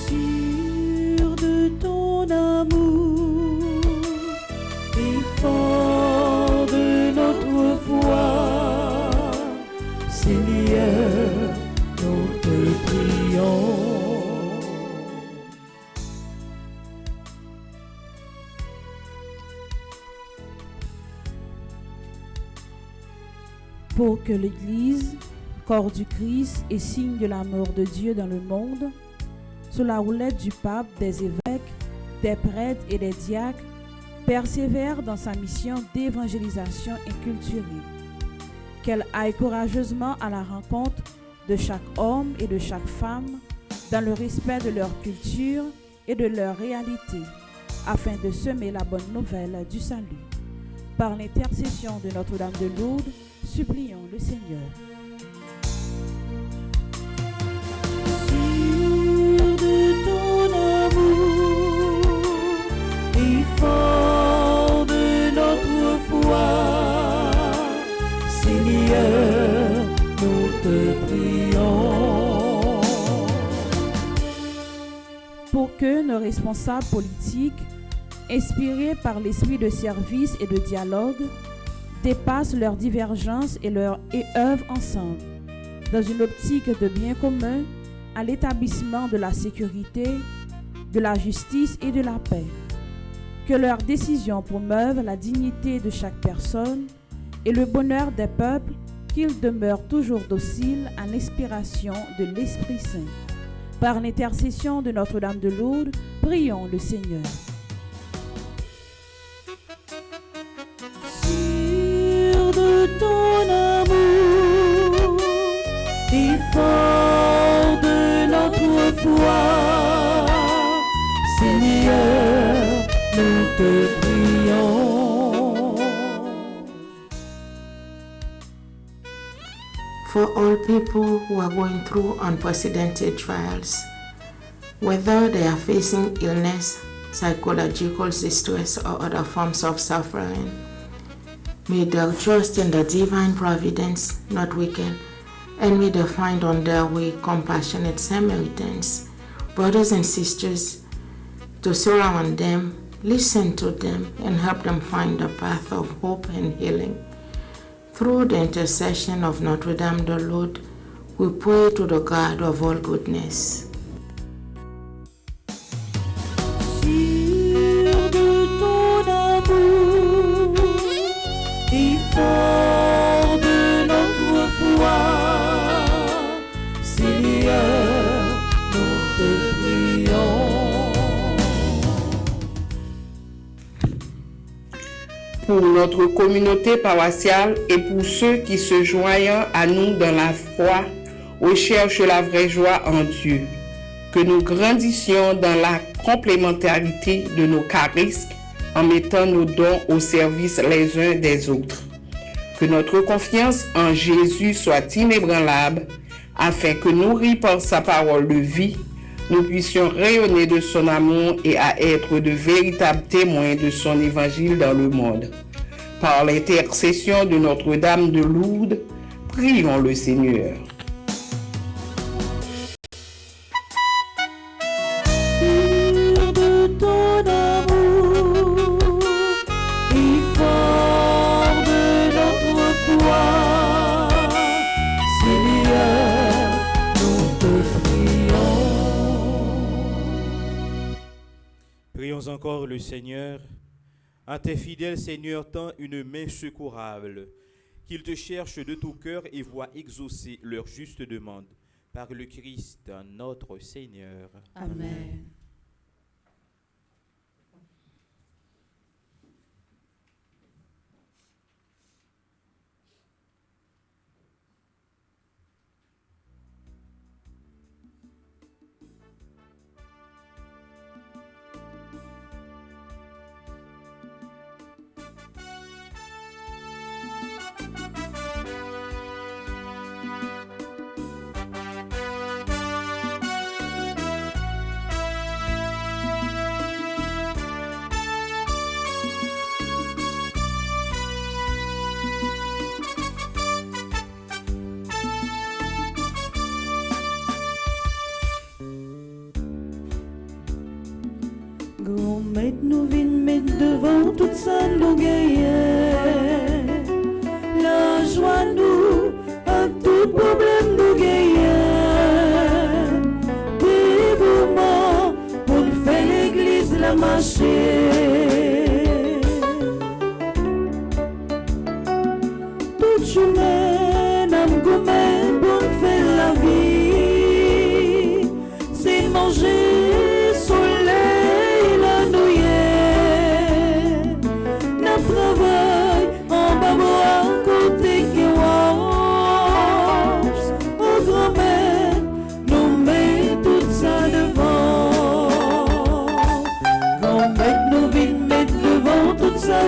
Sûr de ton amour et pour que l'Église, corps du Christ et signe de l'amour de Dieu dans le monde, sous la houlette du pape, des évêques, des prêtres et des diacres, persévère dans sa mission d'évangélisation inculturée. Qu'elle aille courageusement à la rencontre de chaque homme et de chaque femme dans le respect de leur culture et de leur réalité, afin de semer la bonne nouvelle du salut. Par l'intercession de Notre-Dame de Lourdes, supplions le Seigneur. Sûr de ton amour et fort de notre foi, Seigneur, nous te prions. Pour que nos responsables politiques, inspirés par l'esprit de service et de dialogue, dépassent leurs divergences et œuvrent ensemble, dans une optique de bien commun, à l'établissement de la sécurité, de la justice et de la paix. Que leurs décisions promeuvent la dignité de chaque personne et le bonheur des peuples, qu'ils demeurent toujours dociles à l'inspiration de l'Esprit Saint. Par l'intercession de Notre-Dame de Lourdes, prions le Seigneur. Sûr de ton amour et fort de notre foi, Seigneur, nous te prions. For all people who are going through unprecedented trials, whether they are facing illness, psychological distress, or other forms of suffering, may their trust in the divine providence not weaken, and may they find on their way compassionate Samaritans, brothers and sisters, to surround them, listen to them, and help them find a path of hope and healing. Through the intercession of Notre-Dame de Lourdes, we pray to the God of all goodness. Sûr de ton amour et fort de notre foi, Seigneur, nous te prions. Pour notre communauté paroissiale et pour ceux qui se joignent à nous dans la foi, recherchent la vraie joie en Dieu. Que nous grandissions dans la complémentarité de nos charismes en mettant nos dons au service les uns des autres. Que notre confiance en Jésus soit inébranlable afin que, nourris par sa parole de vie, nous puissions rayonner de son amour et à être de véritables témoins de son évangile dans le monde. Par l'intercession de Notre-Dame de Lourdes, prions le Seigneur. Sûr de ton amour et fort de notre foi, Seigneur, nous te prions. Prions encore le Seigneur. À tes fidèles, Seigneur, tends une main secourable, qu'ils te cherchent de tout cœur et voient exaucer leur juste demande. Par le Christ, notre Seigneur. Amen. Grand maître nous vient mettre devant toute ça nous gagnons. La joie nous, à tout problème nous gagnons. Dévouement pour nous faire l'église la marcher. Tout chemin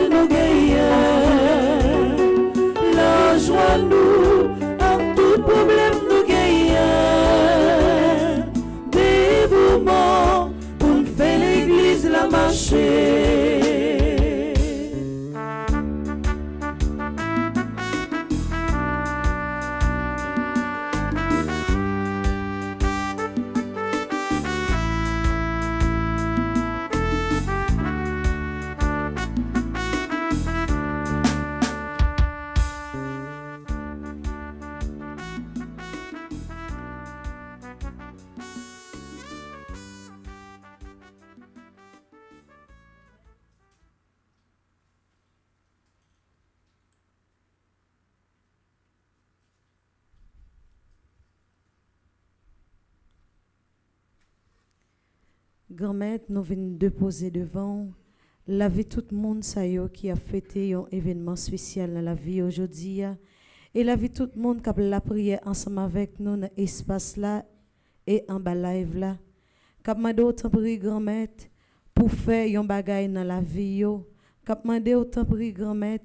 mal nous gagnons, la joie nous, en tout problème nous gagnons, dévouement pour nous faire l'église la marcher. Grand-mère, nous venons déposer devant la vie tout le monde ça y est, qui a fêté un événement spécial dans la vie aujourd'hui et la vie tout le monde qui a la prière ensemble avec nous dans l'espace là et en bas live là. Cap mandé autant pri grand-mère pour faire un bagay dans la vie yo. Cap mandé autant pri grand-mère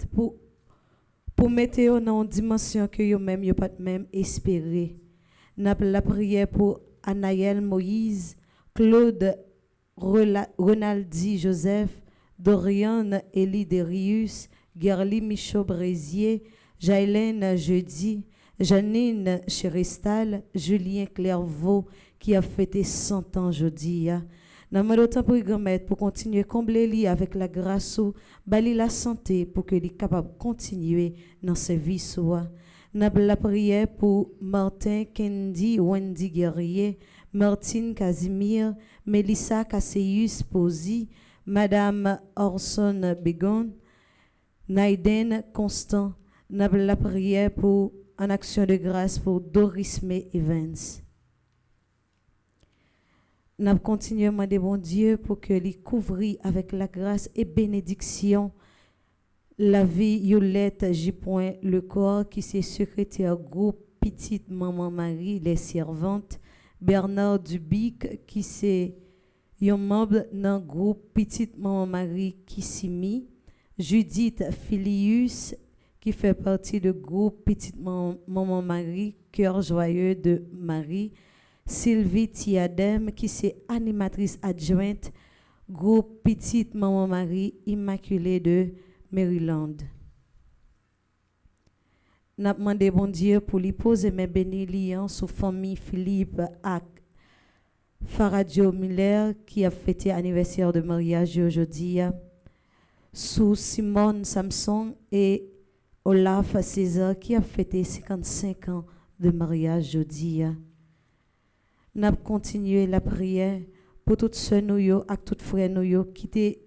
pour mettre yo dans une dimension que yo même yo pas même espérer. N'a la prière pour Anaël Moïse, Claude Ronaldi Joseph, Dorian Elie Derius, Gerly Michaud Brézier, Jailène Jeudi, Janine Cheristal, Julien Clairvaux qui a fêté 100 ans jeudi. Nous demandons temps pour grand-mère pour continuer à combler lui avec la grâce ou bali la santé pour que lui capable de continuer dans sa vie soit. Nous la prière pour Martin Kendi Wendy Guerrier, Martine Casimir, Melissa Cassius Posi, Madame Orson Begon, Naiden Constant. Nous la prière pour en action de grâce pour Doris May Evans. Nous continuons à demander bon Dieu pour que lui couvre avec la grâce et bénédiction la vie Yolette J. Le corps qui est secrétaire groupe Petite Maman Marie les servantes, Bernard Dubic qui c'est un membre dans groupe Petite Maman Marie qui s'y mis, Judith Filius qui fait partie du groupe Petite Maman Marie Cœur joyeux de Marie, Sylvie Tiadem qui c'est animatrice adjointe groupe Petite Maman Marie Immaculée de Maryland. N'a demandé bon Dieu pour lui poser mes bénédictions sur famille Philippe ak Faradio Miller qui a fêté anniversaire de mariage aujourd'hui, sous Simone Samson et Olaf César qui a fêté 55 ans de mariage aujourd'hui. N'a continué la prière pour toutes ceux nous et toutes frères nous qui étaient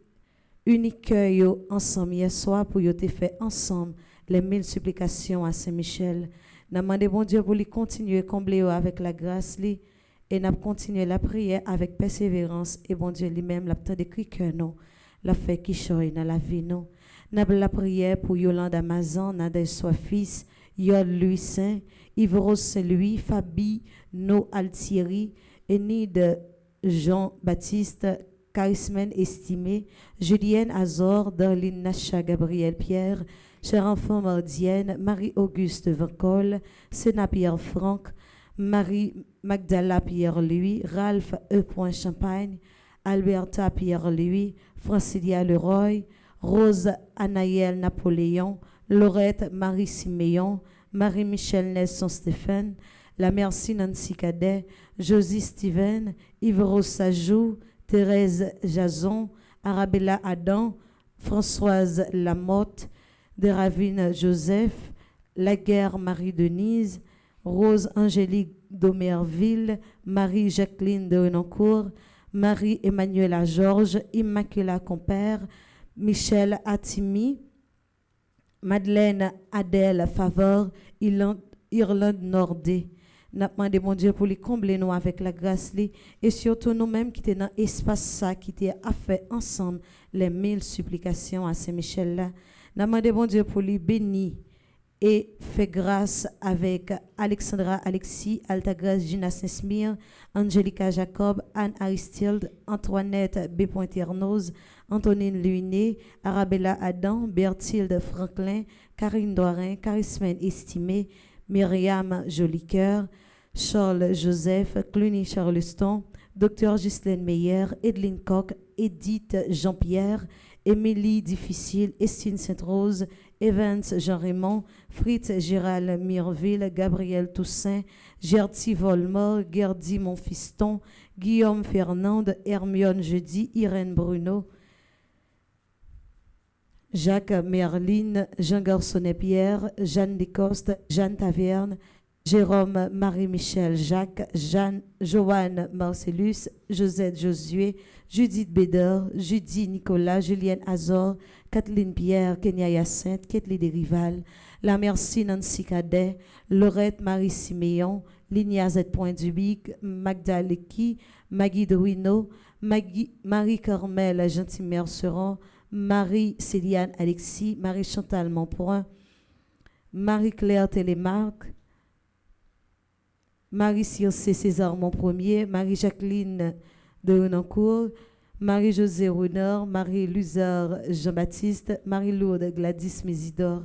unique cœur ensemble hier soir pour yo te fait ensemble les 1000 supplications à Saint-Michel. N'a demandé bon Dieu pour lui continuer combler avec la grâce li et n'a continué la prière avec persévérance et bon Dieu lui-même l'a tant décrit que nous la fait qui choy dans la vie nous. N'a la prière pour Yolande Amazon, Nadège soit fils, Yol Louis Saint, Yves Rose Saint-Louis, Fabi No Altieri, Enid Jean-Baptiste Charismen estimé, Julienne Azor, Darlene Nacha Gabriel Pierre, cher enfant Mardienne, Marie-Auguste Vincol, Sénat Pierre Franck, Marie Magdala Pierre Louis, Ralph E. Champagne, Alberta Pierre Louis, Francilia Leroy, Rose Anaël Napoléon, Laurette Marie Siméon, Marie-Michel Nelson Stéphane, la Merci Nancy Cadet, Josie Steven, Yves Rose Sajou, Thérèse Jason, Arabella Adam, Françoise Lamotte, Deravine Joseph, Laguerre Marie-Denise, Rose Angélique d'Omerville, Marie-Jacqueline de Renoncourt, Marie-Emmanuela Georges, Immaculée Compère, Michel Attimi, Madeleine Adèle Favor, Irlande Nordé. N'a demandé mon Dieu pour les combler nous avec la grâce li, et surtout nous-mêmes qui étaient dans l'espace ça qui étaient à faire ensemble les 1000 supplications à Saint-Michel là. N'a demandé mon Dieu pour les bénir et fait grâce avec Alexandra Alexis, Altagrace Gina Saint-Smir, Angelica Jacob, Anne Aristide, Antoinette B. Pointernoz, Antonine Luiné, Arabella Adam, Berthilde Franklin, Karine Doirin, Charismène Estimé, Myriam Jolicoeur, Charles Joseph, Cluny Charleston, Dr. Ghislaine Meyer, Edline Koch, Edith Jean-Pierre, Émilie Difficile, Estine Sainte-Rose, Evans Jean-Raymond, Fritz Gérald Mirville, Gabriel Toussaint, Gertie Volmort, Gerdy Monfiston, Guillaume Fernande, Hermione Jeudi, Irène Bruno, Jacques Merline, Jean Garçonnet-Pierre, Jeanne Descostes, Jeanne Taverne, Jérôme Marie-Michel Jacques, Joanne Marcellus, Josette Josué, Judith Bédard, Judy Nicolas, Julienne Azor, Kathleen Pierre, Kenya Hyacinthe, Kathleen Desrival, La Merci Nancy Cadet, Laurette Marie Siméon, Linia Z. Dubic, Magda Lecky, Maggie Druino, Marie-Carmel Gentil-Merceron, Marie-Céliane Alexis, Marie-Chantal Montpoint, Marie-Claire Télémarque, Marie-Circé César Montpremier, Marie-Jacqueline de Renoncourt, Marie-Josée Renard, Marie-Luzard Jean-Baptiste, Marie-Lourdes Gladys Mésidor.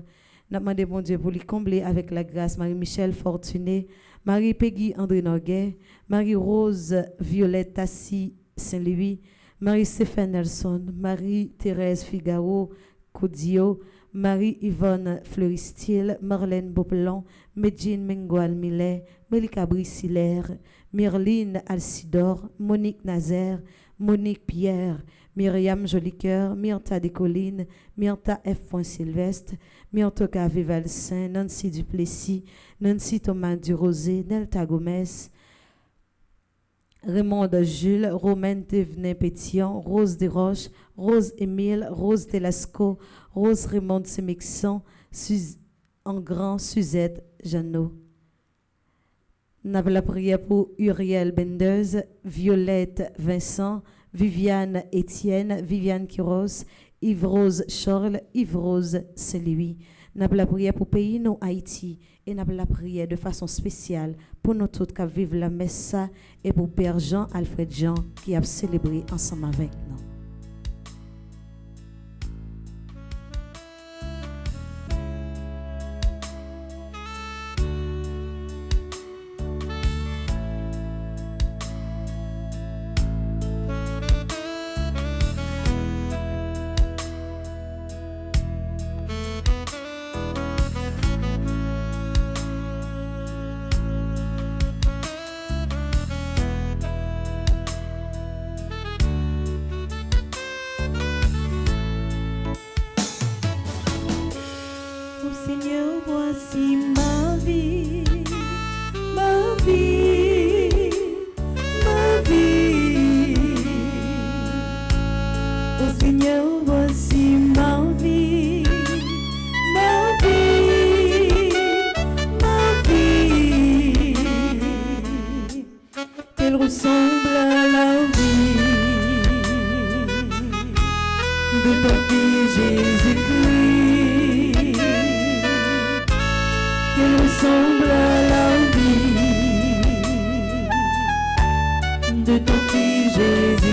Nous demandons bon Dieu pour lui combler avec la grâce Marie-Michel Fortuné, Marie-Peggy André Noguet, Marie-Rose Violette Tassi Saint-Louis, Marie-Stéphane Nelson, Marie-Thérèse Figaro Coudio, Marie-Yvonne Fleuristil, Marlène Beaupelon, Medjine Mengual Millet, Melika Brissilaire, Myrline Alcidor, Monique Nazaire, Monique Pierre, Myriam Jolicoeur, Myrta Descollines, Myrta F. Sylvestre, Myrtoka Vivalsain, Nancy Duplessis, Nancy Thomas Durosé, Nelta Gomez, Raymond Jules, Romaine Thévenin-Pétillon, Rose Desroches, Rose Émile, Rose Telasco, Rose Raymond Semexon, en grand Suzette Jeannot. Nous avons la prière pour Uriel Bendeuse, Violette Vincent, Viviane Étienne, Viviane Quiros, Yves-Rose Charles, Yves-Rose Saint-Louis. Nous avons la prière pour pays nous Haïti et nous avons la prière de façon spéciale pour nous tous qui vivent la messe et pour Père Jean Alfred Jean qui a célébré ensemble avec nous. Seigneur, voici ma vie, ma vie, ma vie. Oh Seigneur, voici ma vie, ma vie, ma vie. Qu'elle ressemble à la vie de ton Fils Jésus-Christ. Qu'elle ressemble à la vie de ton Fils Jésus-Christ.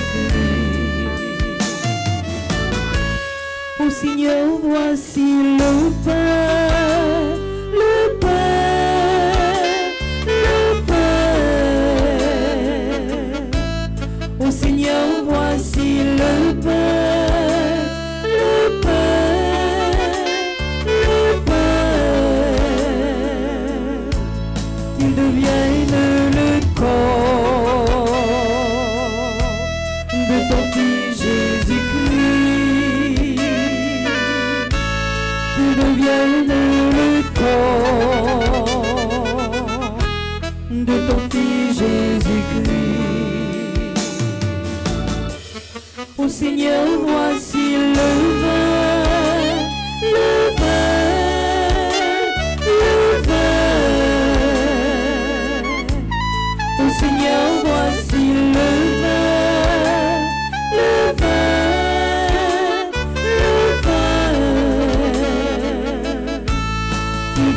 Oh Seigneur, voici le pain, le pain, le pain. Oh Seigneur, voici le pain, le pain, le pain. Qu'il devienne le corps de ton Fils Jésus-Christ. Qu'il devienne le corps de ton Fils Jésus-Christ. Oh Seigneur, voici le vin, le vin, le vin. Oh Seigneur, voici le vin, le vin, le vin. Qu'il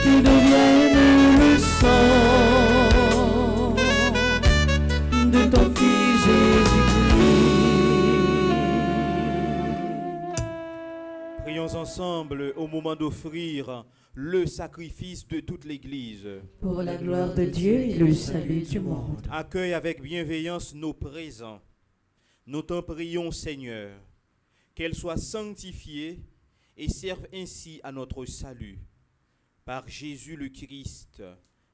qui devienne le sang de ton Fils Jésus-Christ. Prions ensemble au moment d'offrir le sacrifice de toute l'Église. Pour la gloire de Dieu et le salut du monde. Accueille avec bienveillance nos présents. Nous t'en prions, Seigneur, qu'elles soient sanctifiées et servent ainsi à notre salut. Par Jésus le Christ,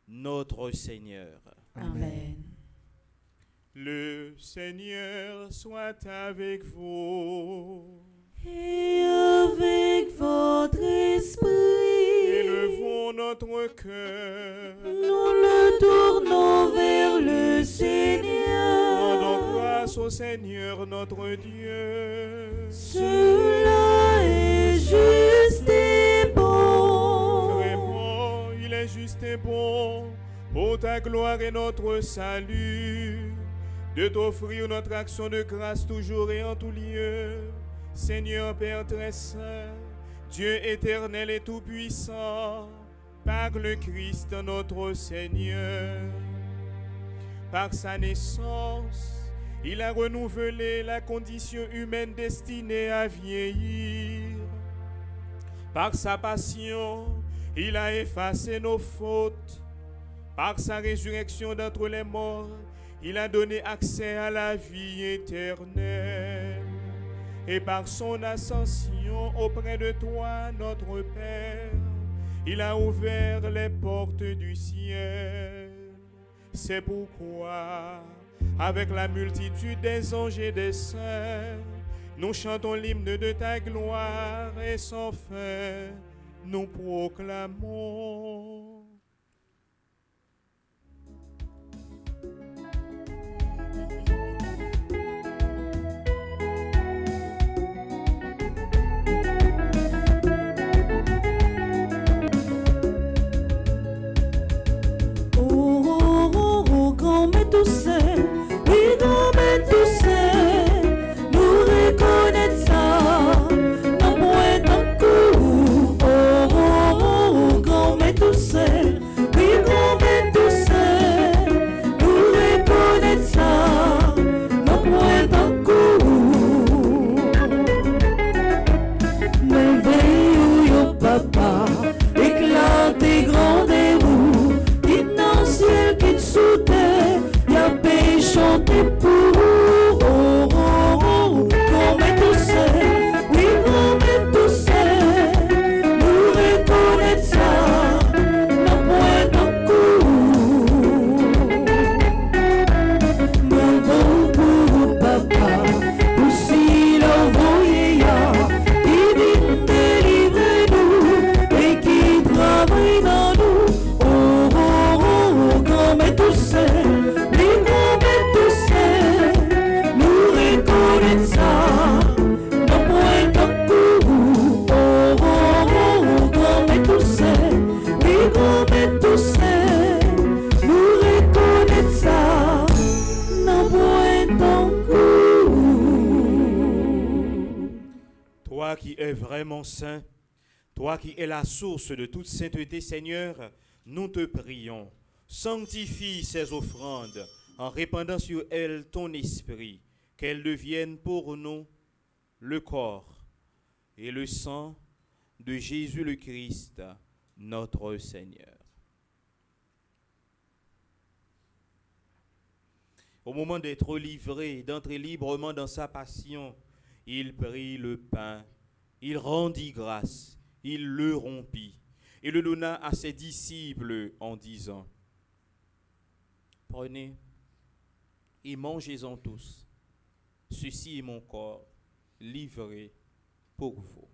notre Seigneur. Amen. Le Seigneur soit avec vous. Et avec votre esprit, Élevons notre cœur. nous le tournons vers le Seigneur. Rendons grâce au Seigneur notre Dieu. Cela est juste et bon. Vraiment, il est juste et bon, pour ta gloire et notre salut, de t'offrir notre action de grâce toujours et en tout lieu. Seigneur Père très saint, Dieu éternel et tout-puissant, par le Christ notre Seigneur. Par sa naissance, il a renouvelé la condition humaine destinée à vieillir. Par sa passion, il a effacé nos fautes. Par sa résurrection d'entre les morts, il a donné accès à la vie éternelle. Et par son ascension auprès de toi, notre Père, il a ouvert les portes du ciel. C'est pourquoi, avec la multitude des anges et des saints, nous chantons l'hymne de ta gloire et sans fin, nous proclamons. Toi qui es vraiment saint, toi qui es la source de toute sainteté, Seigneur, nous te prions. Sanctifie ces offrandes en répandant sur elles ton esprit, qu'elles deviennent pour nous le corps et le sang de Jésus le Christ, notre Seigneur. Au moment d'être livré, d'entrer librement dans sa passion, il prit le pain, il rendit grâce, il le rompit et le donna à ses disciples en disant : Prenez et mangez-en tous. Ceci est mon corps livré pour vous.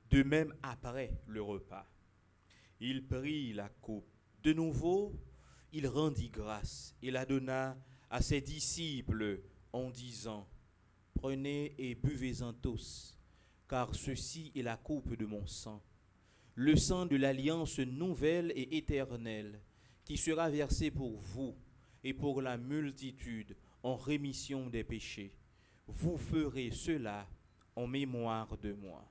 De même, après le repas, il prit la coupe. De nouveau, il rendit grâce et la donna à ses disciples en disant, « Prenez et buvez-en tous, car ceci est la coupe de mon sang, le sang de l'alliance nouvelle et éternelle, qui sera versé pour vous et pour la multitude en rémission des péchés. Vous ferez cela en mémoire de moi. »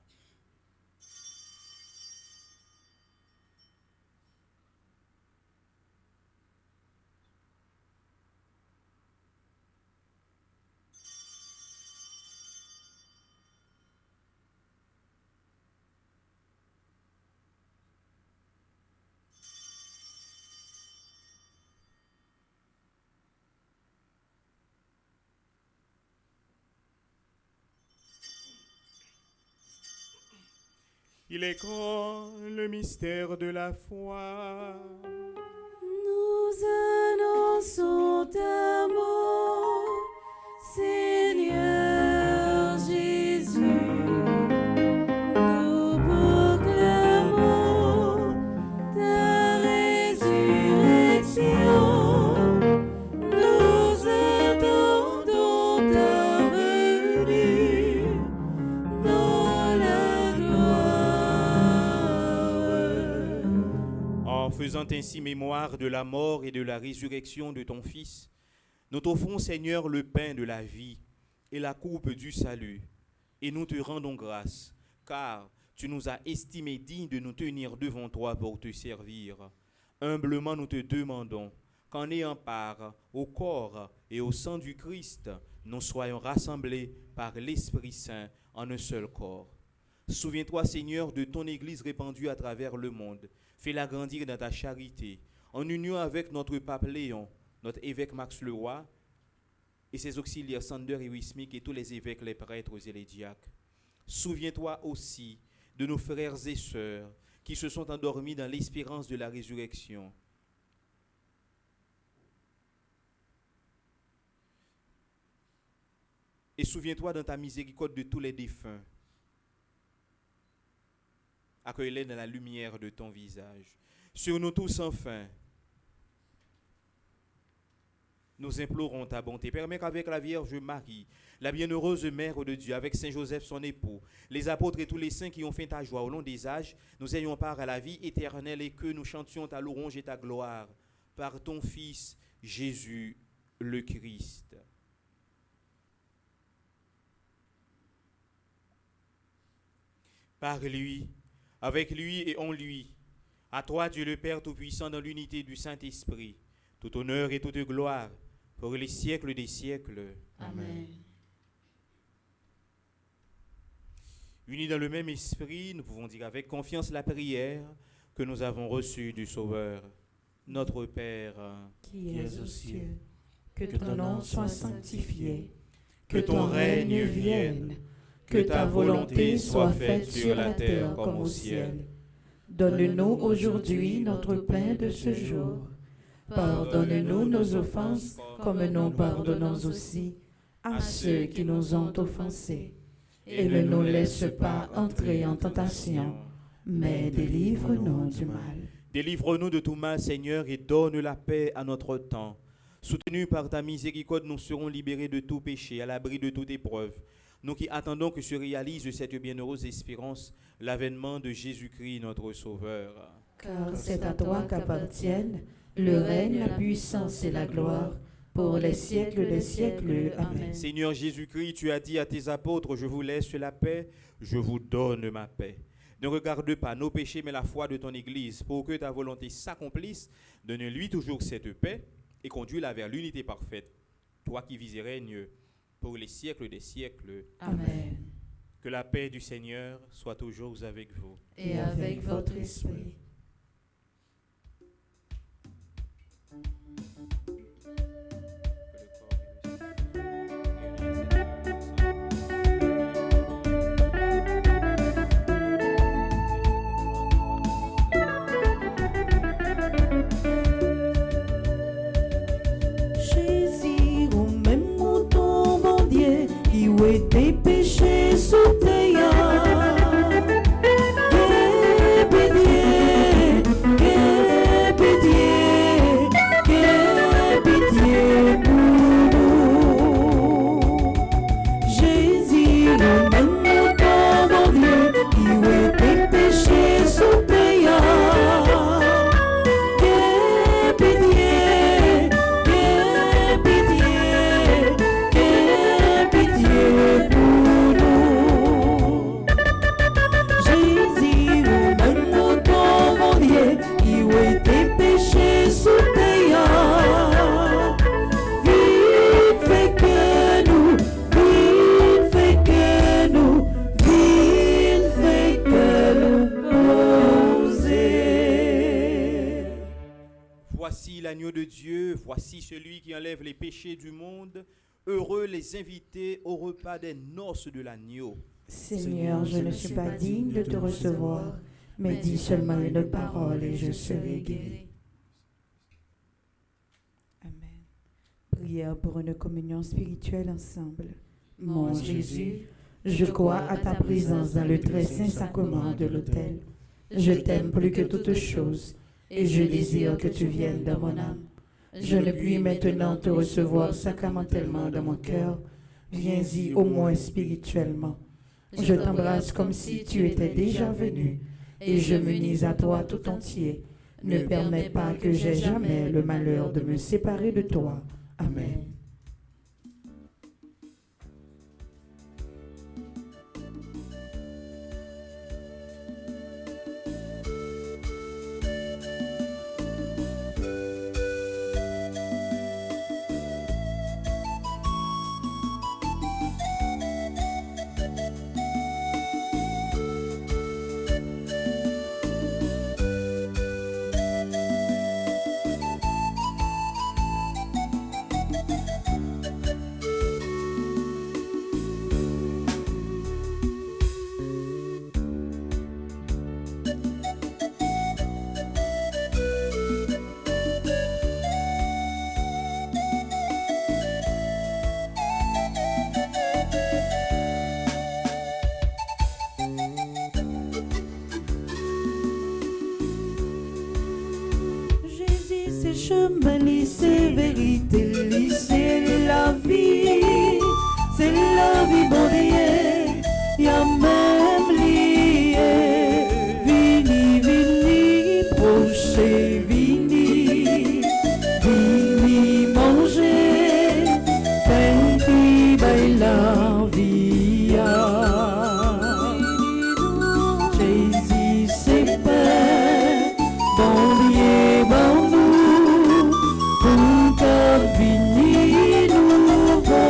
Il est grand le mystère de la foi. Nous annonçons ta mort, Seigneur Jésus. Nous proclamons ta résurrection. Nous attendons ta venue dans la gloire. En faisant ainsi mémoire de la mort et de la résurrection de ton Fils, nous t'offrons, Seigneur, le pain de la vie et la coupe du salut, et nous te rendons grâce, car tu nous as estimés dignes de nous tenir devant toi pour te servir. Humblement nous te demandons qu'en ayant part au corps et au sang du Christ, nous soyons rassemblés par l'Esprit Saint en un seul corps. Souviens-toi, Seigneur, de ton Église répandue à travers le monde. Fais-la grandir dans ta charité, en union avec notre pape Léon, notre évêque Max Leroy, et ses auxiliaires Sander et Wismik, et tous les évêques, les prêtres et les diacres. Souviens-toi aussi de nos frères et sœurs qui se sont endormis dans l'espérance de la résurrection. Et souviens-toi dans ta miséricorde de tous les défunts. Accueille-les dans la lumière de ton visage. Sur nous tous, enfin, nous implorons ta bonté. Permets qu'avec la Vierge Marie, la bienheureuse Mère de Dieu, avec Saint Joseph son époux, les apôtres et tous les saints qui ont fait ta joie au long des âges, nous ayons part à la vie éternelle et que nous chantions ta louange et ta gloire par ton Fils Jésus le Christ. Par lui, avec lui et en lui, à toi Dieu le Père Tout-Puissant dans l'unité du Saint-Esprit, tout honneur et toute gloire pour les siècles des siècles. Amen. Unis dans le même esprit, nous pouvons dire avec confiance la prière que nous avons reçue du Sauveur. Notre Père, Qui es aux cieux, que ton nom soit sanctifié, que ton règne vienne, que ta volonté soit faite sur la terre comme au ciel. Donne-nous aujourd'hui notre pain de ce jour. Pardonne-nous nos offenses comme nous pardonnons aussi à ceux qui nous ont offensés. Et ne nous laisse pas entrer en tentation, mais délivre-nous du mal. Délivre-nous de tout mal, Seigneur, et donne la paix à notre temps. Soutenus par ta miséricorde, nous serons libérés de tout péché, à l'abri de toute épreuve. Nous qui attendons que se réalise cette bienheureuse espérance, l'avènement de Jésus-Christ, notre Sauveur. Car c'est à toi qu'appartiennent le règne, la puissance et la gloire, pour les siècles des siècles. Amen. Seigneur Jésus-Christ, tu as dit à tes apôtres, je vous laisse la paix, je vous donne ma paix. Ne regarde pas nos péchés, mais la foi de ton Église, pour que ta volonté s'accomplisse. Donne-lui toujours cette paix et conduis-la vers l'unité parfaite. Toi qui vis et règnes pour les siècles des siècles. Amen. Que la paix du Seigneur soit toujours avec vous. Et avec votre esprit. Jésus, au même mouton, bon Dieu, qui ouait tes péchés sous tes yeux. l'agneau de Dieu, voici celui qui enlève les péchés du monde. Heureux les invités au repas des noces de l'agneau. Seigneur, je ne suis pas digne de te recevoir, mais dis seulement une parole et je serai guéri. Amen. Prière pour une communion spirituelle ensemble. Mon Jésus, je crois à ta présence dans le très saint sacrement de l'autel. Je t'aime plus que toute chose et je désire que tu viennes dans mon âme. Je ne puis maintenant te recevoir sacramentellement dans mon cœur. Viens-y au moins spirituellement. Je t'embrasse comme si tu étais déjà venu et je m'unis à toi tout entier. Ne permets pas que j'aie jamais le malheur de me séparer de toi. Amen. Chemin, c'est vérité, c'est la vie, mon Dieu, y'a même lié, vini, vini, proche, vini, vini, manger, petit bail la vie, Jésus, c'est Père, bon Dieu, bon vini nouveau.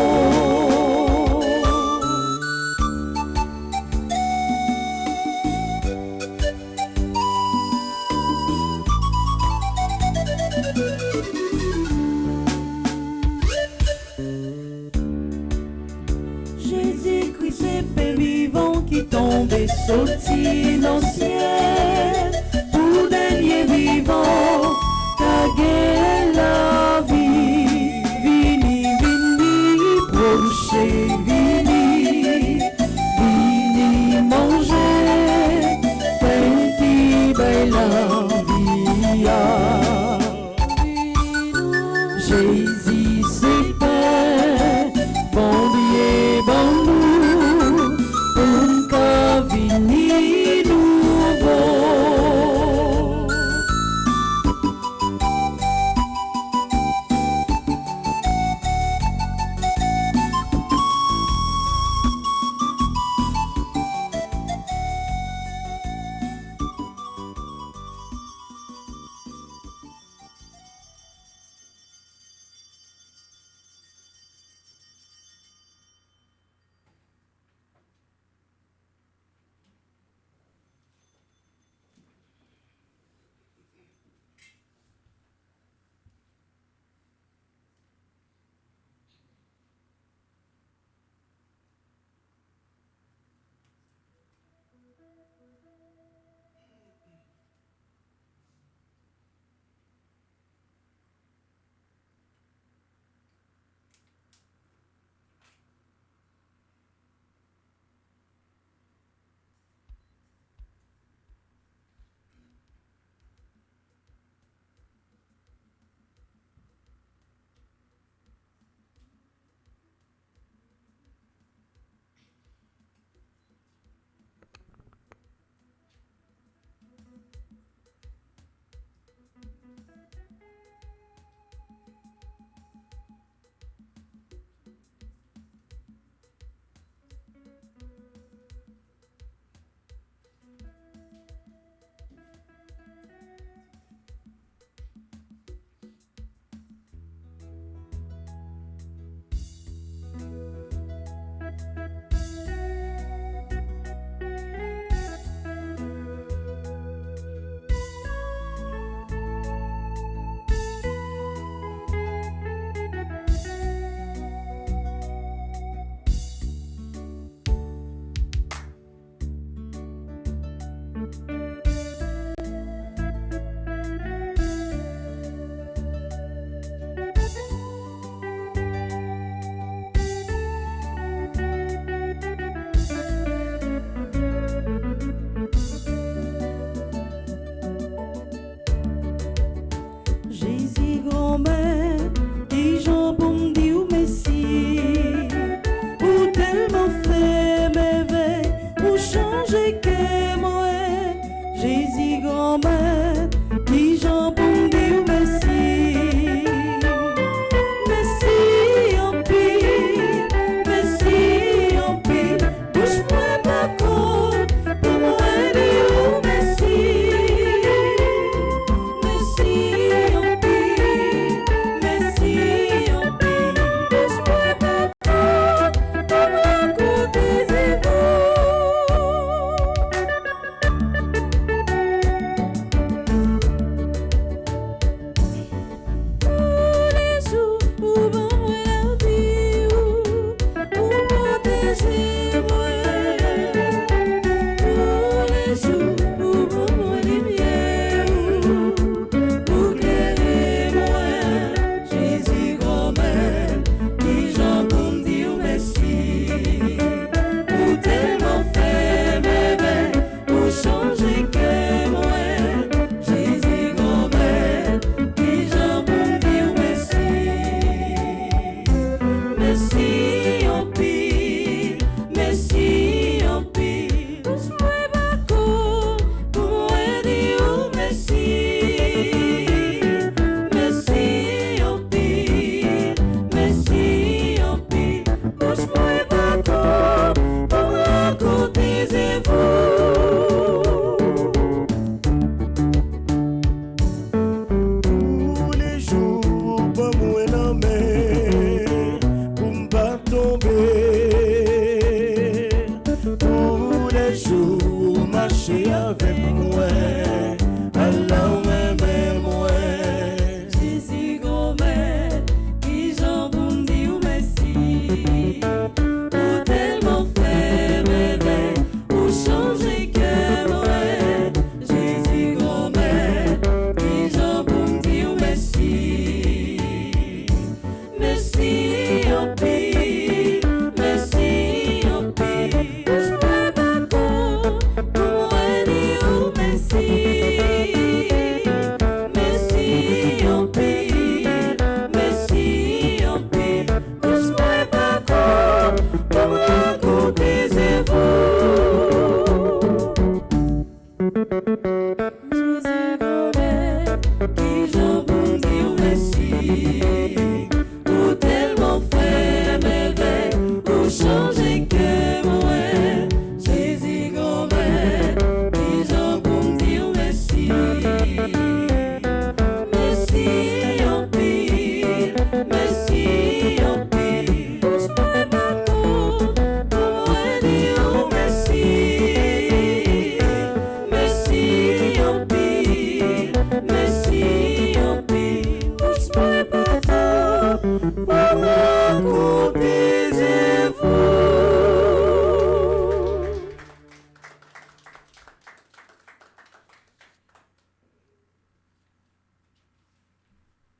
Jésus-Christ est Père vivant qui tombe et sorti dans le ciel pour dernier vivant ta guerre la vie. Vini, vini, proche, vini, vini, manger, petit bail la vie. Jésus c'est Père, bon Dieu, bon nous, pour qu'à vini nouveau.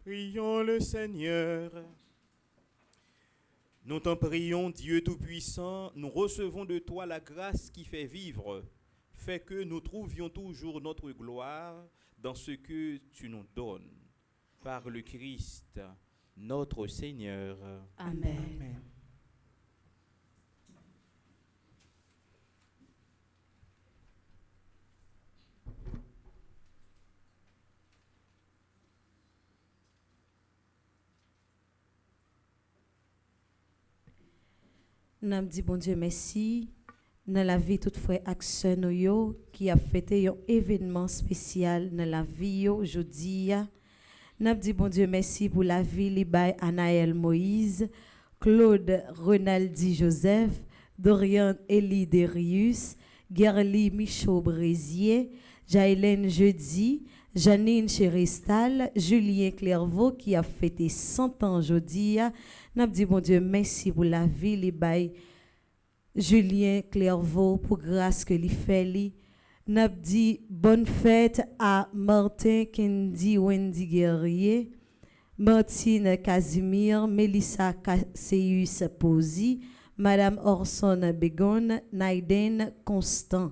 Prions le Seigneur. Nous t'en prions, Dieu Tout-Puissant, nous recevons de toi la grâce qui fait vivre. Fais que nous trouvions toujours notre gloire dans ce que tu nous donnes. Par le Christ, notre Seigneur. Amen. Amen. Nous dit bon Dieu merci dans la vie toute frère ak sœur nou yo qui a fêté un événement spécial dans la vie yo aujourd'hui. Nous dit bon Dieu merci pour la vie li bay Anaël Moïse, Claude Renaldi Joseph, Dorian Elie Derius, Gerly Michaud Brézier, Jaylène Jeudi, Janine Chéristal, Julien Clairvaux qui a fêté 100 ans aujourd'hui. N'a dit bon Dieu merci pour la vie li bay Julien Clairvaux pour grâce que li fait li. N'a dit bonne fête à Martin Kendi Wendy Guerrier, Martine Casimir, Melissa Casseus Posi, Madame Orson Begon, Naiden Constant.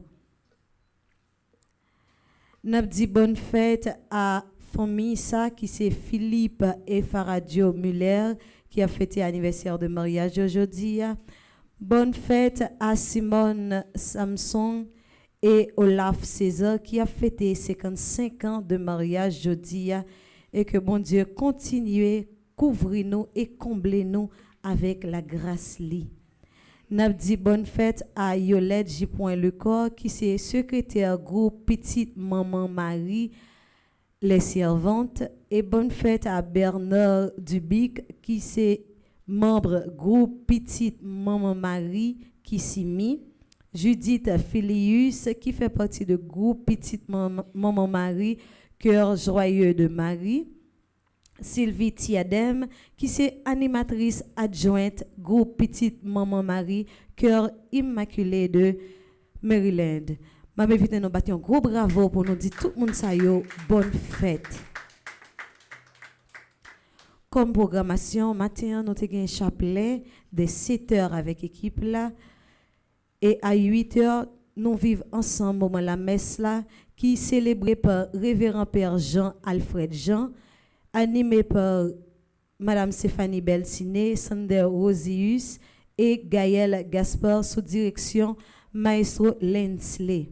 N'a dit bonne fête à famille ça qui c'est Philippe et Faradio Muller qui a fêté l'anniversaire de mariage aujourd'hui. Bonne fête à Simone Samson et Olaf César qui a fêté 55 ans de mariage aujourd'hui. Et que bon Dieu continue, couvrir-nous et combler-nous avec la grâce li. N'a dit bonne fête à Yolette J. Lecor qui c'est secrétaire groupe Petite Maman Marie les servantes, et bonne fête à Bernard Dubic qui c'est membre groupe Petite Maman Marie qui s'y mit, Judith Filius qui fait partie de groupe Petite Maman Marie Cœur Joyeux de Marie, Sylvie Tiadem qui c'est animatrice adjointe groupe Petite Maman Marie Cœur Immaculé de Maryland. Ma invite nous battre un gros bravo pour nous dire tout le monde ça yo bonne fête. Comme programmation, matin nous avons un chapelet de 7h avec l'équipe là et à 8h nous vivons ensemble moment la messe là qui est célébrée par révérend Père Jean Alfred Jean, animé par Madame Stéphanie Belsiné, Sander Rosius et Gaël Gaspard sous direction Maestro Lensley.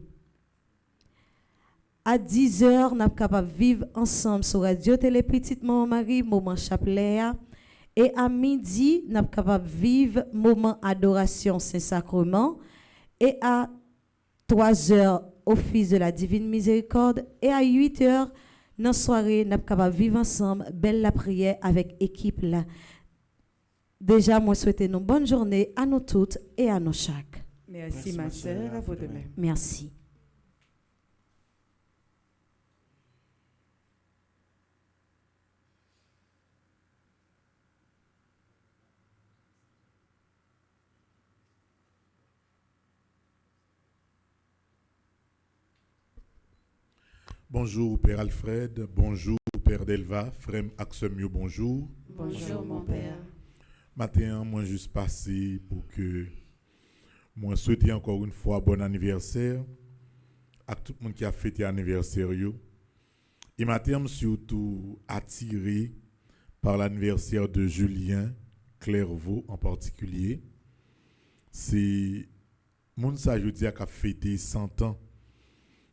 À 10h, nous sommes capables de vivre ensemble sur Radio Télé Petite Maman Marie, moment chapelet. Et à midi, nous sommes capables de vivre moment adoration Saint-Sacrement. Et à 3h, office de la Divine Miséricorde. Et à 8h, dans la soirée, nous sommes capables de vivre ensemble, belle la prière avec l'équipe là. Déjà, moi, souhaite une bonne journée à nous toutes et à nous chaque. Merci ma sœur, à vous de même. Merci. Bonjour Père Alfred, bonjour Père Delva, frère Axemio, bonjour. Bonjour mon Père. Matin, moi juste passé pour que Moi souhaiter encore une fois bon anniversaire à tout le monde qui a fêté anniversaire yo. Et maintenant surtout attiré par l'anniversaire de Julien Clairvaux en particulier. C'est moun sa je dis a fêté 100 ans.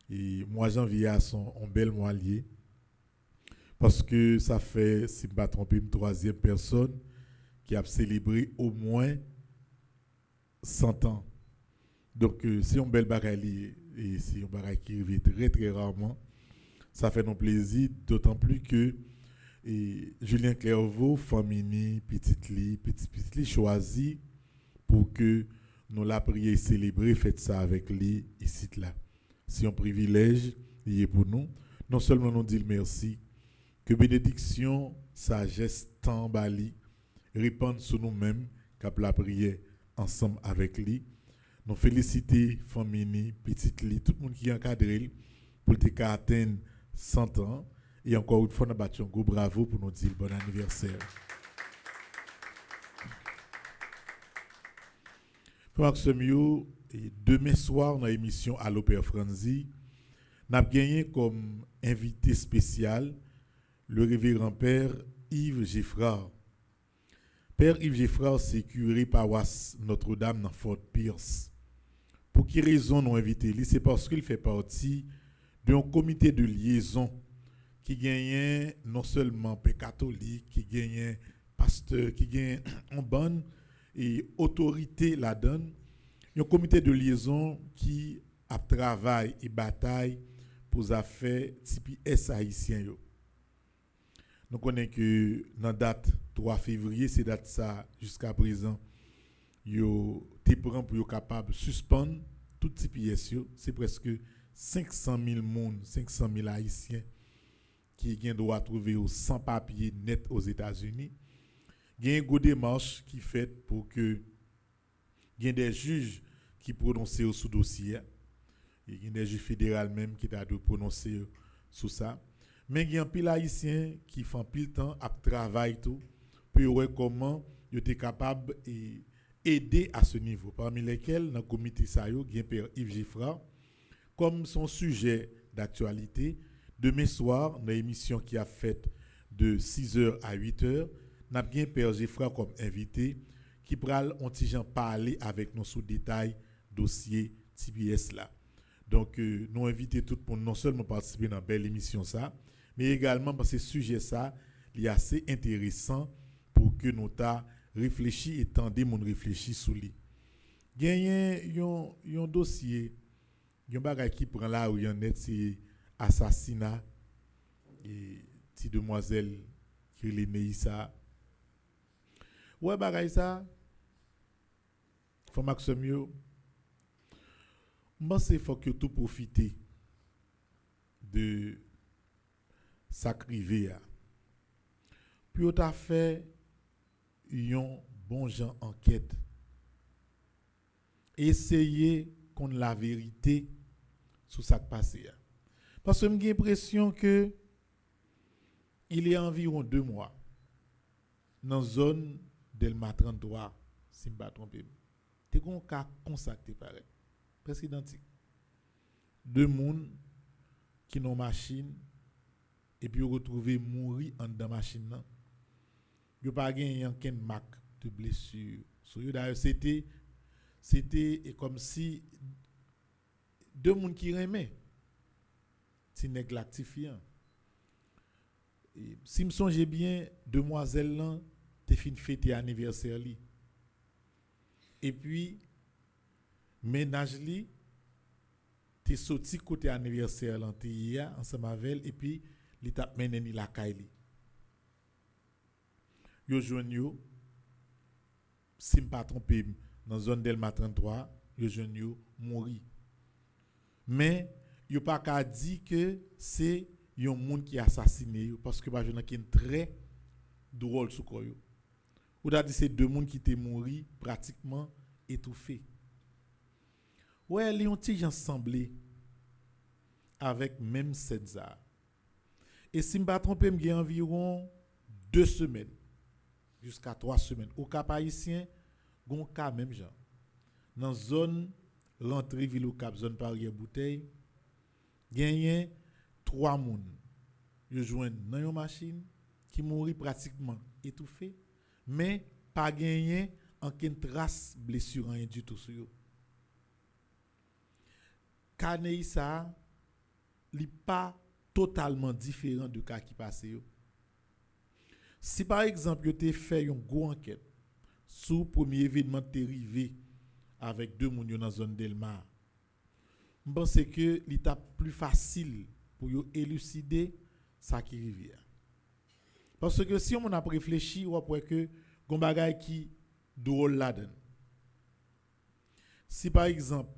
Et moi janvier a son un bel mois lié parce que ça fait si je ne me trompe une troisième personne qui a célébré au moins 100 ans. Donc c'est un bel bagage et c'est un bagage qui arrive très très rarement. Ça fait nos plaisir d'autant plus que Julien Clairvaux, famille petite li choisi pour que nous la prier célébrer fête ça avec lui ici là. C'est un privilège lié pour nous. Non seulement nous dire merci, que bénédiction, sagesse, temps, bali, répandent sur nous-mêmes, qu'ap la prière ensemble avec lui. Nous féliciter famille, petite li, tout le monde qui est encadré pour te atteindre 100 ans. Et encore une fois, nous battons un gros bravo pour nous dire bon anniversaire. Pour Maximio, demain soir, dans l'émission Allo Père Franzi, nous avons gagné comme invité spécial le révérend Père Yves Geffrard. Père Yves Geffrard, c'est curé paroisse Notre-Dame dans Fort Pierce. Pour quelle raison nous invité lui? C'est parce qu'il fait partie d'un comité de liaison qui gagne non seulement Père catholique, qui gagne pasteur, qui gagne en bonne et autorité la donne. Un comité de liaison qui a travaillé et bataille pour les affaires TPS haïtiens. Nous connaissons que dans la date 3 février, c'est date ça jusqu'à présent, yo te prend pour yo capable de suspendre tout TPS. C'est presque 500 000 monde, 500 000 haïtiens qui ont droit à trouver sans papier net aux États-Unis. Il y a une démarche qui est faite pour que il y ait des juges qui prononcent sous dossier. Il y a des juges fédéraux même qui doivent prononcer sur ça. Mais il y a un pile haïtien qui font pile temps à travailler tout pour voir comment ils sont capables d'aider à ce niveau. Parmi lesquels, dans le comité Sayo, il y a Père Yves Geffrard, comme son sujet d'actualité. Demain soir, dans l'émission qui a fait de 6h à 8h, nous avons bien Père Geffrard comme invité qui pral parler avec nous sous détail dossier TPS là. Donc nous invitons tout pour non seulement participer dans une belle émission ça, mais également parce que ce sujet ça, il est assez intéressant pour que nous ta réfléchi et tendez mon réfléchi sur lui. Il y a un dossier, il y a un bagage qui prend là où il y en est, c'est assassinat et petite demoiselle qui est Neissa. Ouais, bagay ça. Faut Maximio. Moi, c'est faut que tout profiter de sacriver. Puis, on a fait un bon genre enquête. Essayer qu'on la vérité sur ce qui passe. Parce que j'ai l'impression que il y a environ 2 mois, dans la zone Delma 33, si je ne me trompe pas, tu as un cas consacré pareil, presque identique. 2 personnes qui ont une machine et puis retrouvé mourir dans la machine. Il n'y a pas de marque de blessure. D'ailleurs, c'était comme si 2 personnes qui aimaient. C'est néglectifiant. Si je me songe bien, demoiselle là, t'es fin fêter anniversaire li. Et puis ménage li, t'es sorti côté anniversaire là, t'es hier ensemble avec elle et puis li t'a mené ni la caille li. Yo joine yo, si me pas tromper dans zone Delma 33, yo joine yo mouri. Mais yo pas qu'à dire que c'est un monde qui a assassiné parce que bah je n'ai très drôle sous quoi yo. Ou d'abord c'est 2 personnes qui étaient morts pratiquement étouffés. Ouais, les ont ils ensemble avec même César. Et si me pas tromper, il y a environ 2 semaines jusqu'à 3 semaines au Cap haïtien, gon cas même genre. dans zone rentrée ville au Cap, zone Paris Bouteille, gagné 3 moun. Yo joine dans une machine qui mourit pratiquement étouffé, mais pas gagné aucune trace blessure rien du tout sur yo. Caney ça li pas totalement différent de cas qui passé yo. Si par exemple, vous avez fait une grosse enquête sur le premier événement qui est arrivé avec 2 moun dans la zone Delmar, je pense que l'étape plus facile pour vous élucider ça qui arrive. Parce que si on a réfléchi, on voit que gon bagay qui drôle là-dedans. Si par exemple,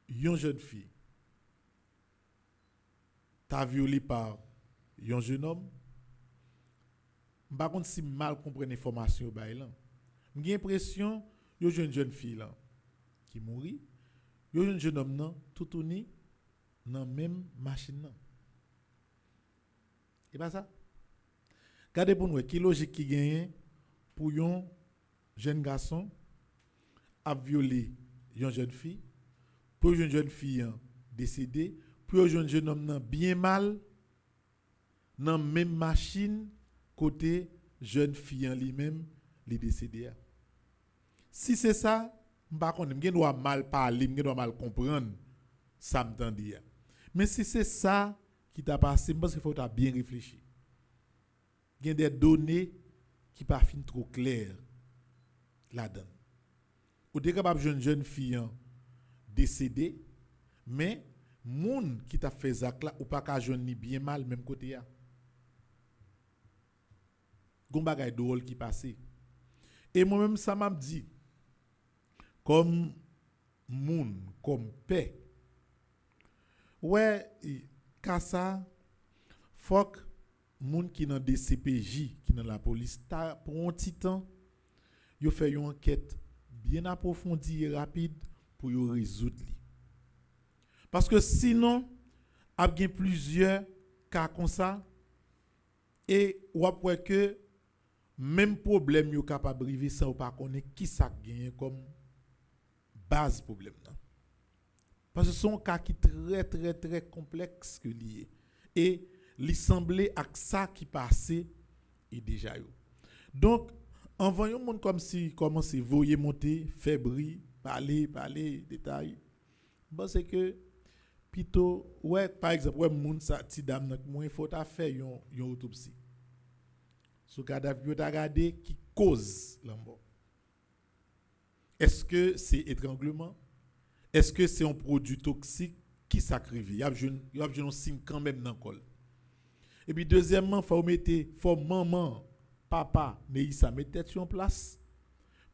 une jeune fille t'a violé par un jeune homme, par contre si mal comprendre information ba là, j'ai l'impression yo jeune fille là qui mourit, yo jeune homme nan tout tourné dans même machine là. Et pas ça. Regardez pour nous qui logique qui gagne pour un jeune garçon a violé une jeune fille, pour une jeune fille décédée, pour un jeune homme bien mal dans même machine côté jeune fille en lui-même les décédé. Si c'est ça, par contre, je dois mal parler, je dois mal comprendre ça m'entendit. Mais si c'est ça qui t'a passé, je pense qu'il faut bien réfléchir. Il y a des données qui ne sont pas trop claires là-dedans. Ou êtes capable de jeune fille décédée, mais moun qui t'a fait ça là ou pas ka jeune ni bien mal même côté ya. Gon bagay drôle qui passé. Et moi-même ça m'a dit comme moun comme paix. Ouais, ça faut que moun qui dans DCPJ qui dans la police pour un petit temps yo fait une enquête bien approfondie et rapide pour yo résoudre li. Parce que sinon a bien plusieurs cas comme ça et ou après que même problème yo capable arriver sans pas connaître qui ça gagne comme base problème là. Parce que ce sont un cas qui très très très complexe que lié et il semblait à ça qui passait et déjà yo. Donc en voyant monde comme si commence à voyer monter, fébrile, parler détail. Bon c'est que plutôt ouais par exemple ouais monde ça ti dame nak moins faut ta faire une autopsie. Sous cadavre yo ta regarder qui cause la mort. Est-ce que c'est étranglement? Est-ce que c'est un produit toxique qui s'acrive? Il y a un signe quand même dans le col. Et puis deuxièmement, faut maman, papa, mais ça met tête en place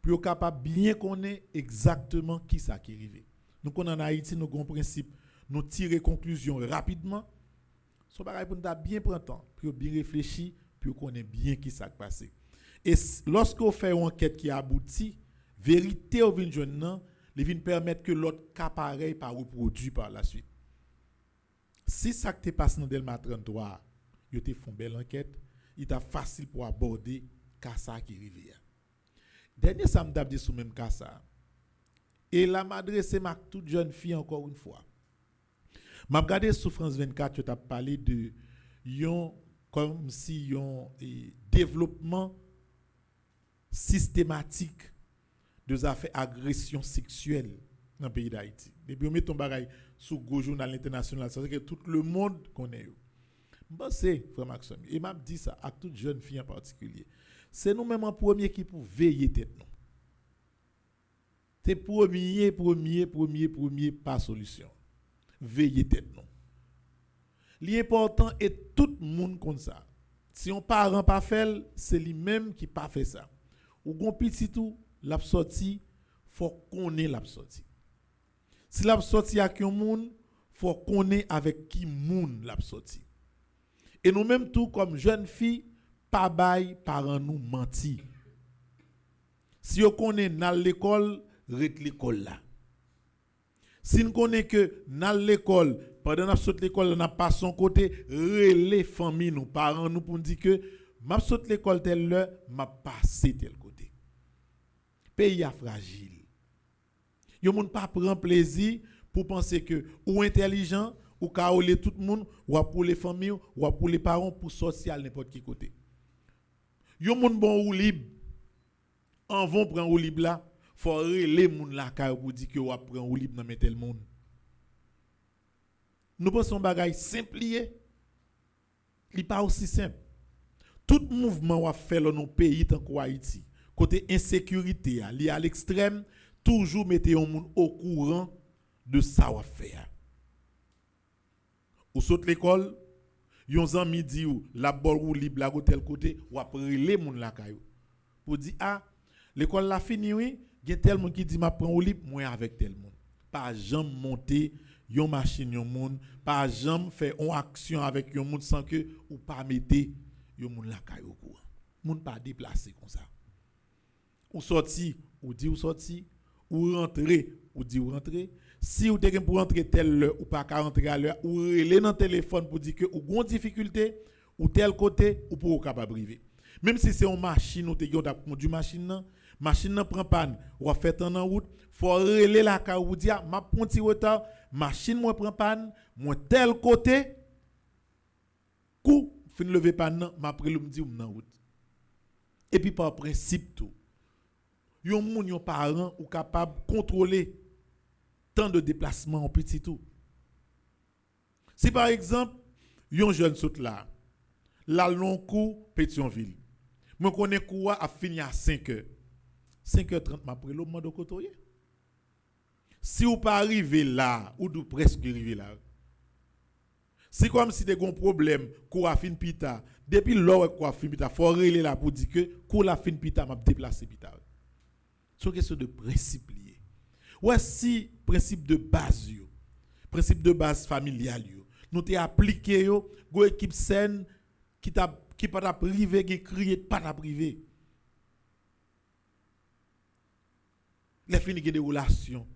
pour capable bien connaître exactement qui ça qui arrive. Nous en Haïti, nous avons un principe, nous tirer conclusion rapidement. So bagay pour nous bien prendre temps, pour bien réfléchir, pour connaître bien qui ça passé. Et lorsqu'on fait une enquête qui aboutit, vérité au vin jeune nan, les vins permettre que l'autre cas pareil pas reproduit par la suite. Si ça qui passe dans Delma 33, yo te font belle enquête, il est facile pour aborder cas ça qui arrive. Dernier ça m'a dit sous même cas ça. Et la m'adresse ma toute jeune fille encore une fois. M'a regardé sur France 24, tu as parlé de yon comme si yon développement systématique de affaires agression sexuelle dans le pays d'Haïti. Depuis on met ton bagay sous gros journal international, ça veut dire que tout le monde connaît. Bon c'est frère Maxime, et m'a dit ça à toute jeune fille en particulier. C'est nous même en premier qui pour veiller tête nous. C'est premier pas solution. Veiller tête nous. L'important est tout le monde comme ça. Si on parent pas fait, c'est lui-même qui pas fait ça. Ou gon petit tout l'a sorti, faut connaître l'a sorti. Si l'a sorti avec un monde, faut connaître avec qui monde l'a sorti. Et nous même tout comme jeune fille, pas bail parents nous menti. Si on connaît dans l'école, rete l'école là. Si on connaît que dans l'école, pendant n'a saute l'école n'a pas son côté, relé famille nous parents nous pour dire que m'a saute l'école telle l'heure, m'a passé tel côté. pays a fragile. Yo moun pas prend plaisir pour penser que ou intelligent ou kaolé tout le monde ou pour les familles ou pour les parents pour social n'importe qui côté. Yo moun bon ou libre en vont prendre ou libre là, faut relé moun la ka pour dire que ou prend ou libre dans tel monde. Nous pensons bagay simple lié. Il pas aussi simple. Tout mouvement ou fait dans nos pays tant qu'Haïti, côté insécurité lié à l'extrême, toujours mettez un monde au courant de ça ou faire. Ou saute l'école, yon zami di ou la bol ou libre la tel côté ou après les moun la kayou. Pour dire l'école la fini oui, gen tel moun qui dit m'a prend ou libre moi avec tel moun. Pas jamais monter yon machine yon moun, pas jamais faire une action avec yon moun sans que ou pas mettez yon moun la kayou courant. Moun pas déplacer comme ça. Ou sorti, ou dit ou sorti, ou rentrer, ou dit ou rentrer. Si vous avez pour rentrer telle heure ou pas rentrer à l'heure, ou relais dans le téléphone pour dire que vous avez une difficulté, ou tel côté, ou pour vous capable priver. Même si c'est une machine, ou vous avez conduit machine prend panne, ou a fait en route, faut relais la car ou dire m'a prend petit retard, machine moi prend panne, moi tel côté, coup fin lever panne, m'a après le me dit en route. Et puis par principe tout. Yon moun yon parent ou capable contrôler tant de déplacements en petit tout. Si par exemple, yon jeune saute là, la long cours Pétionville. Moi connais cours a fini à 5h. 5h30 après le monde côtoyer. Si ou pas arrivé là ou d'ou presque arrivé là. C'est comme si des gon problème cours a fin pita. Depuis l'heure cours a fin pita, faut relé là pour dire que cours la fin pita m'a déplacer pita. C'est une question de principe lié. Ouais, si principe de base yo, principe de base familial yo, nous t'ai appliqué yo, go équipe saine qui pas ta privé, qui crier pas ta privé. Les fini des relations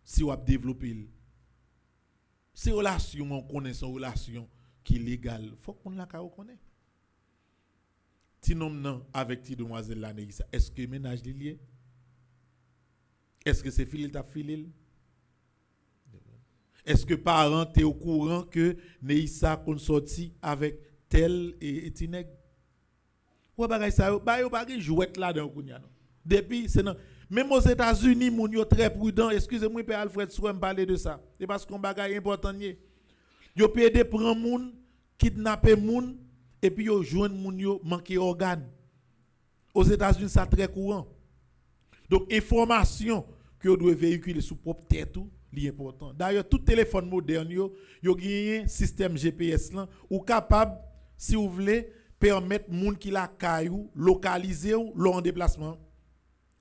si on a développé. Ces relations on connaît son relation qui est légale, faut qu'on la connaît. Ti nom nan avec ti demoiselle là est-ce que ménage lié? Est-ce que c'est filé t'a filé? Est-ce que parents t'es au courant que Neissa qu'on sorti avec tel et Tineg? Ou bagay ça ba yo bagay jouet là dans kounya non. Depuis c'est non même aux États-Unis moun yo très prudent, excusez-moi père Alfred Souem parler de ça. C'est parce qu'on bagay important nié. Yo pédé prend moun, kidnapper moun et puis yo joindre moun yo manquer organe. Aux États-Unis ça très courant. Donc information que vous devez véhiculer sous propre tête tout, li important. D'ailleurs tout téléphone moderne yo gagné système GPS là ou capable si vous voulez permettre moun qui la caillou localiser ou en déplacement.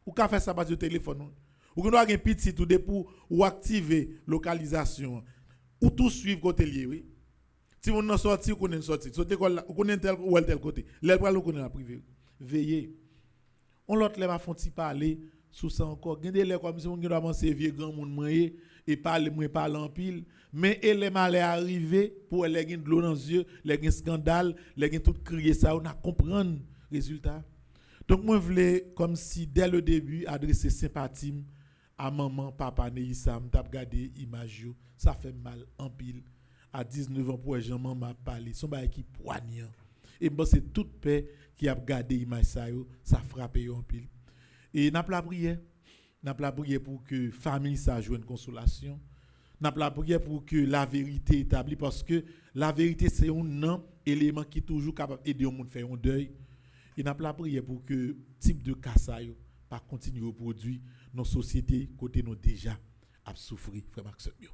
Ou ka faire ça par le téléphone. Ou qu'on doit un petit tout pour ou activer localisation ou tout suivre côté lié oui. Si on n'a sorti ou qu'on est sorti, sauter quoi ou qu'on est tel ou tel côté. L'aile pas qu'on est la privé. Veillez. On l'autre les va font ti parler sous ça encore. Gende les comme si on doit avancer vieux grand monde moyen et parler en pile, mais les mal arrivé pour les gain de l'eau dans les yeux, les gain scandale, les gain tout crier ça, on a comprendre résultat. Donc moi je voulais comme si dès le début adresser sympathie à maman, papa Neissa, m't'a regardé image yo, ça fait mal en pile. À 19 ans pour Jean m'a parlé, son bail qui poignant. Et bon c'est toute paix qui a regardé image ça frappe en pile. Et n'a pas prière. N'a pas prière pour que famille ça joue une consolation. N'a pas prière pour que la vérité établie parce que la vérité c'est un élément qui est toujours capable d'aider au monde faire un deuil. Et n'a pas prière pour que type de cas ça pas continuer à reproduire nos sociétés côté nous déjà a souffrir frère Max Bio.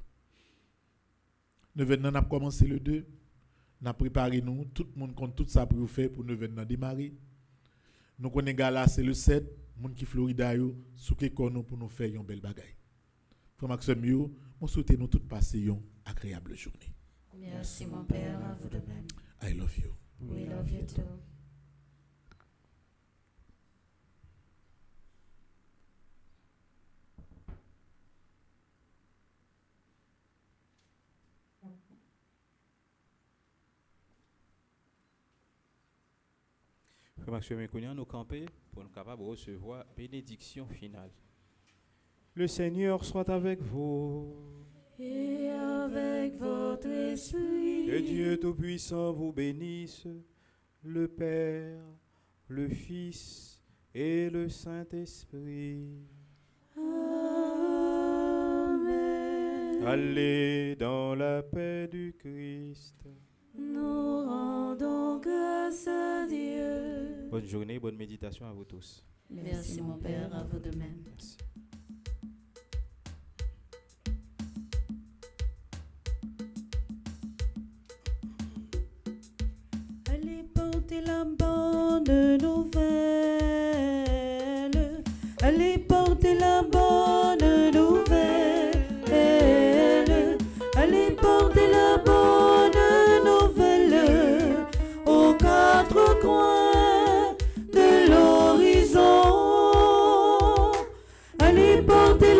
Nous venons n'a commencé le 2. N'a préparé nous tout le monde compte tout ça pour faire pour nous venir démarrer. Nous connaissons gala c'est le 7. Moun qui Florida yo souke kono pour nous faire une belle bagaille. Frère Maxime yo, on souhaite nous toutes passer une agréable journée. Merci mon père, à vous de même. I love you. We love you too. Maxime Kounia, nous camper pour nous capables de recevoir bénédiction finale. Le Seigneur soit avec vous. Et avec votre esprit. Que Dieu Tout-Puissant vous bénisse, le Père, le Fils et le Saint-Esprit. Amen. Allez dans la paix du Christ. Nous rendons grâce à Dieu. Bonne journée, bonne méditation à vous tous. Merci mon Père, à vous de même. Merci. Allez porter la bonne nouvelle. Allez porter la bonne nouvelle. Allez porter la bonne nouvelle aux quatre coins de l'horizon. Allez porter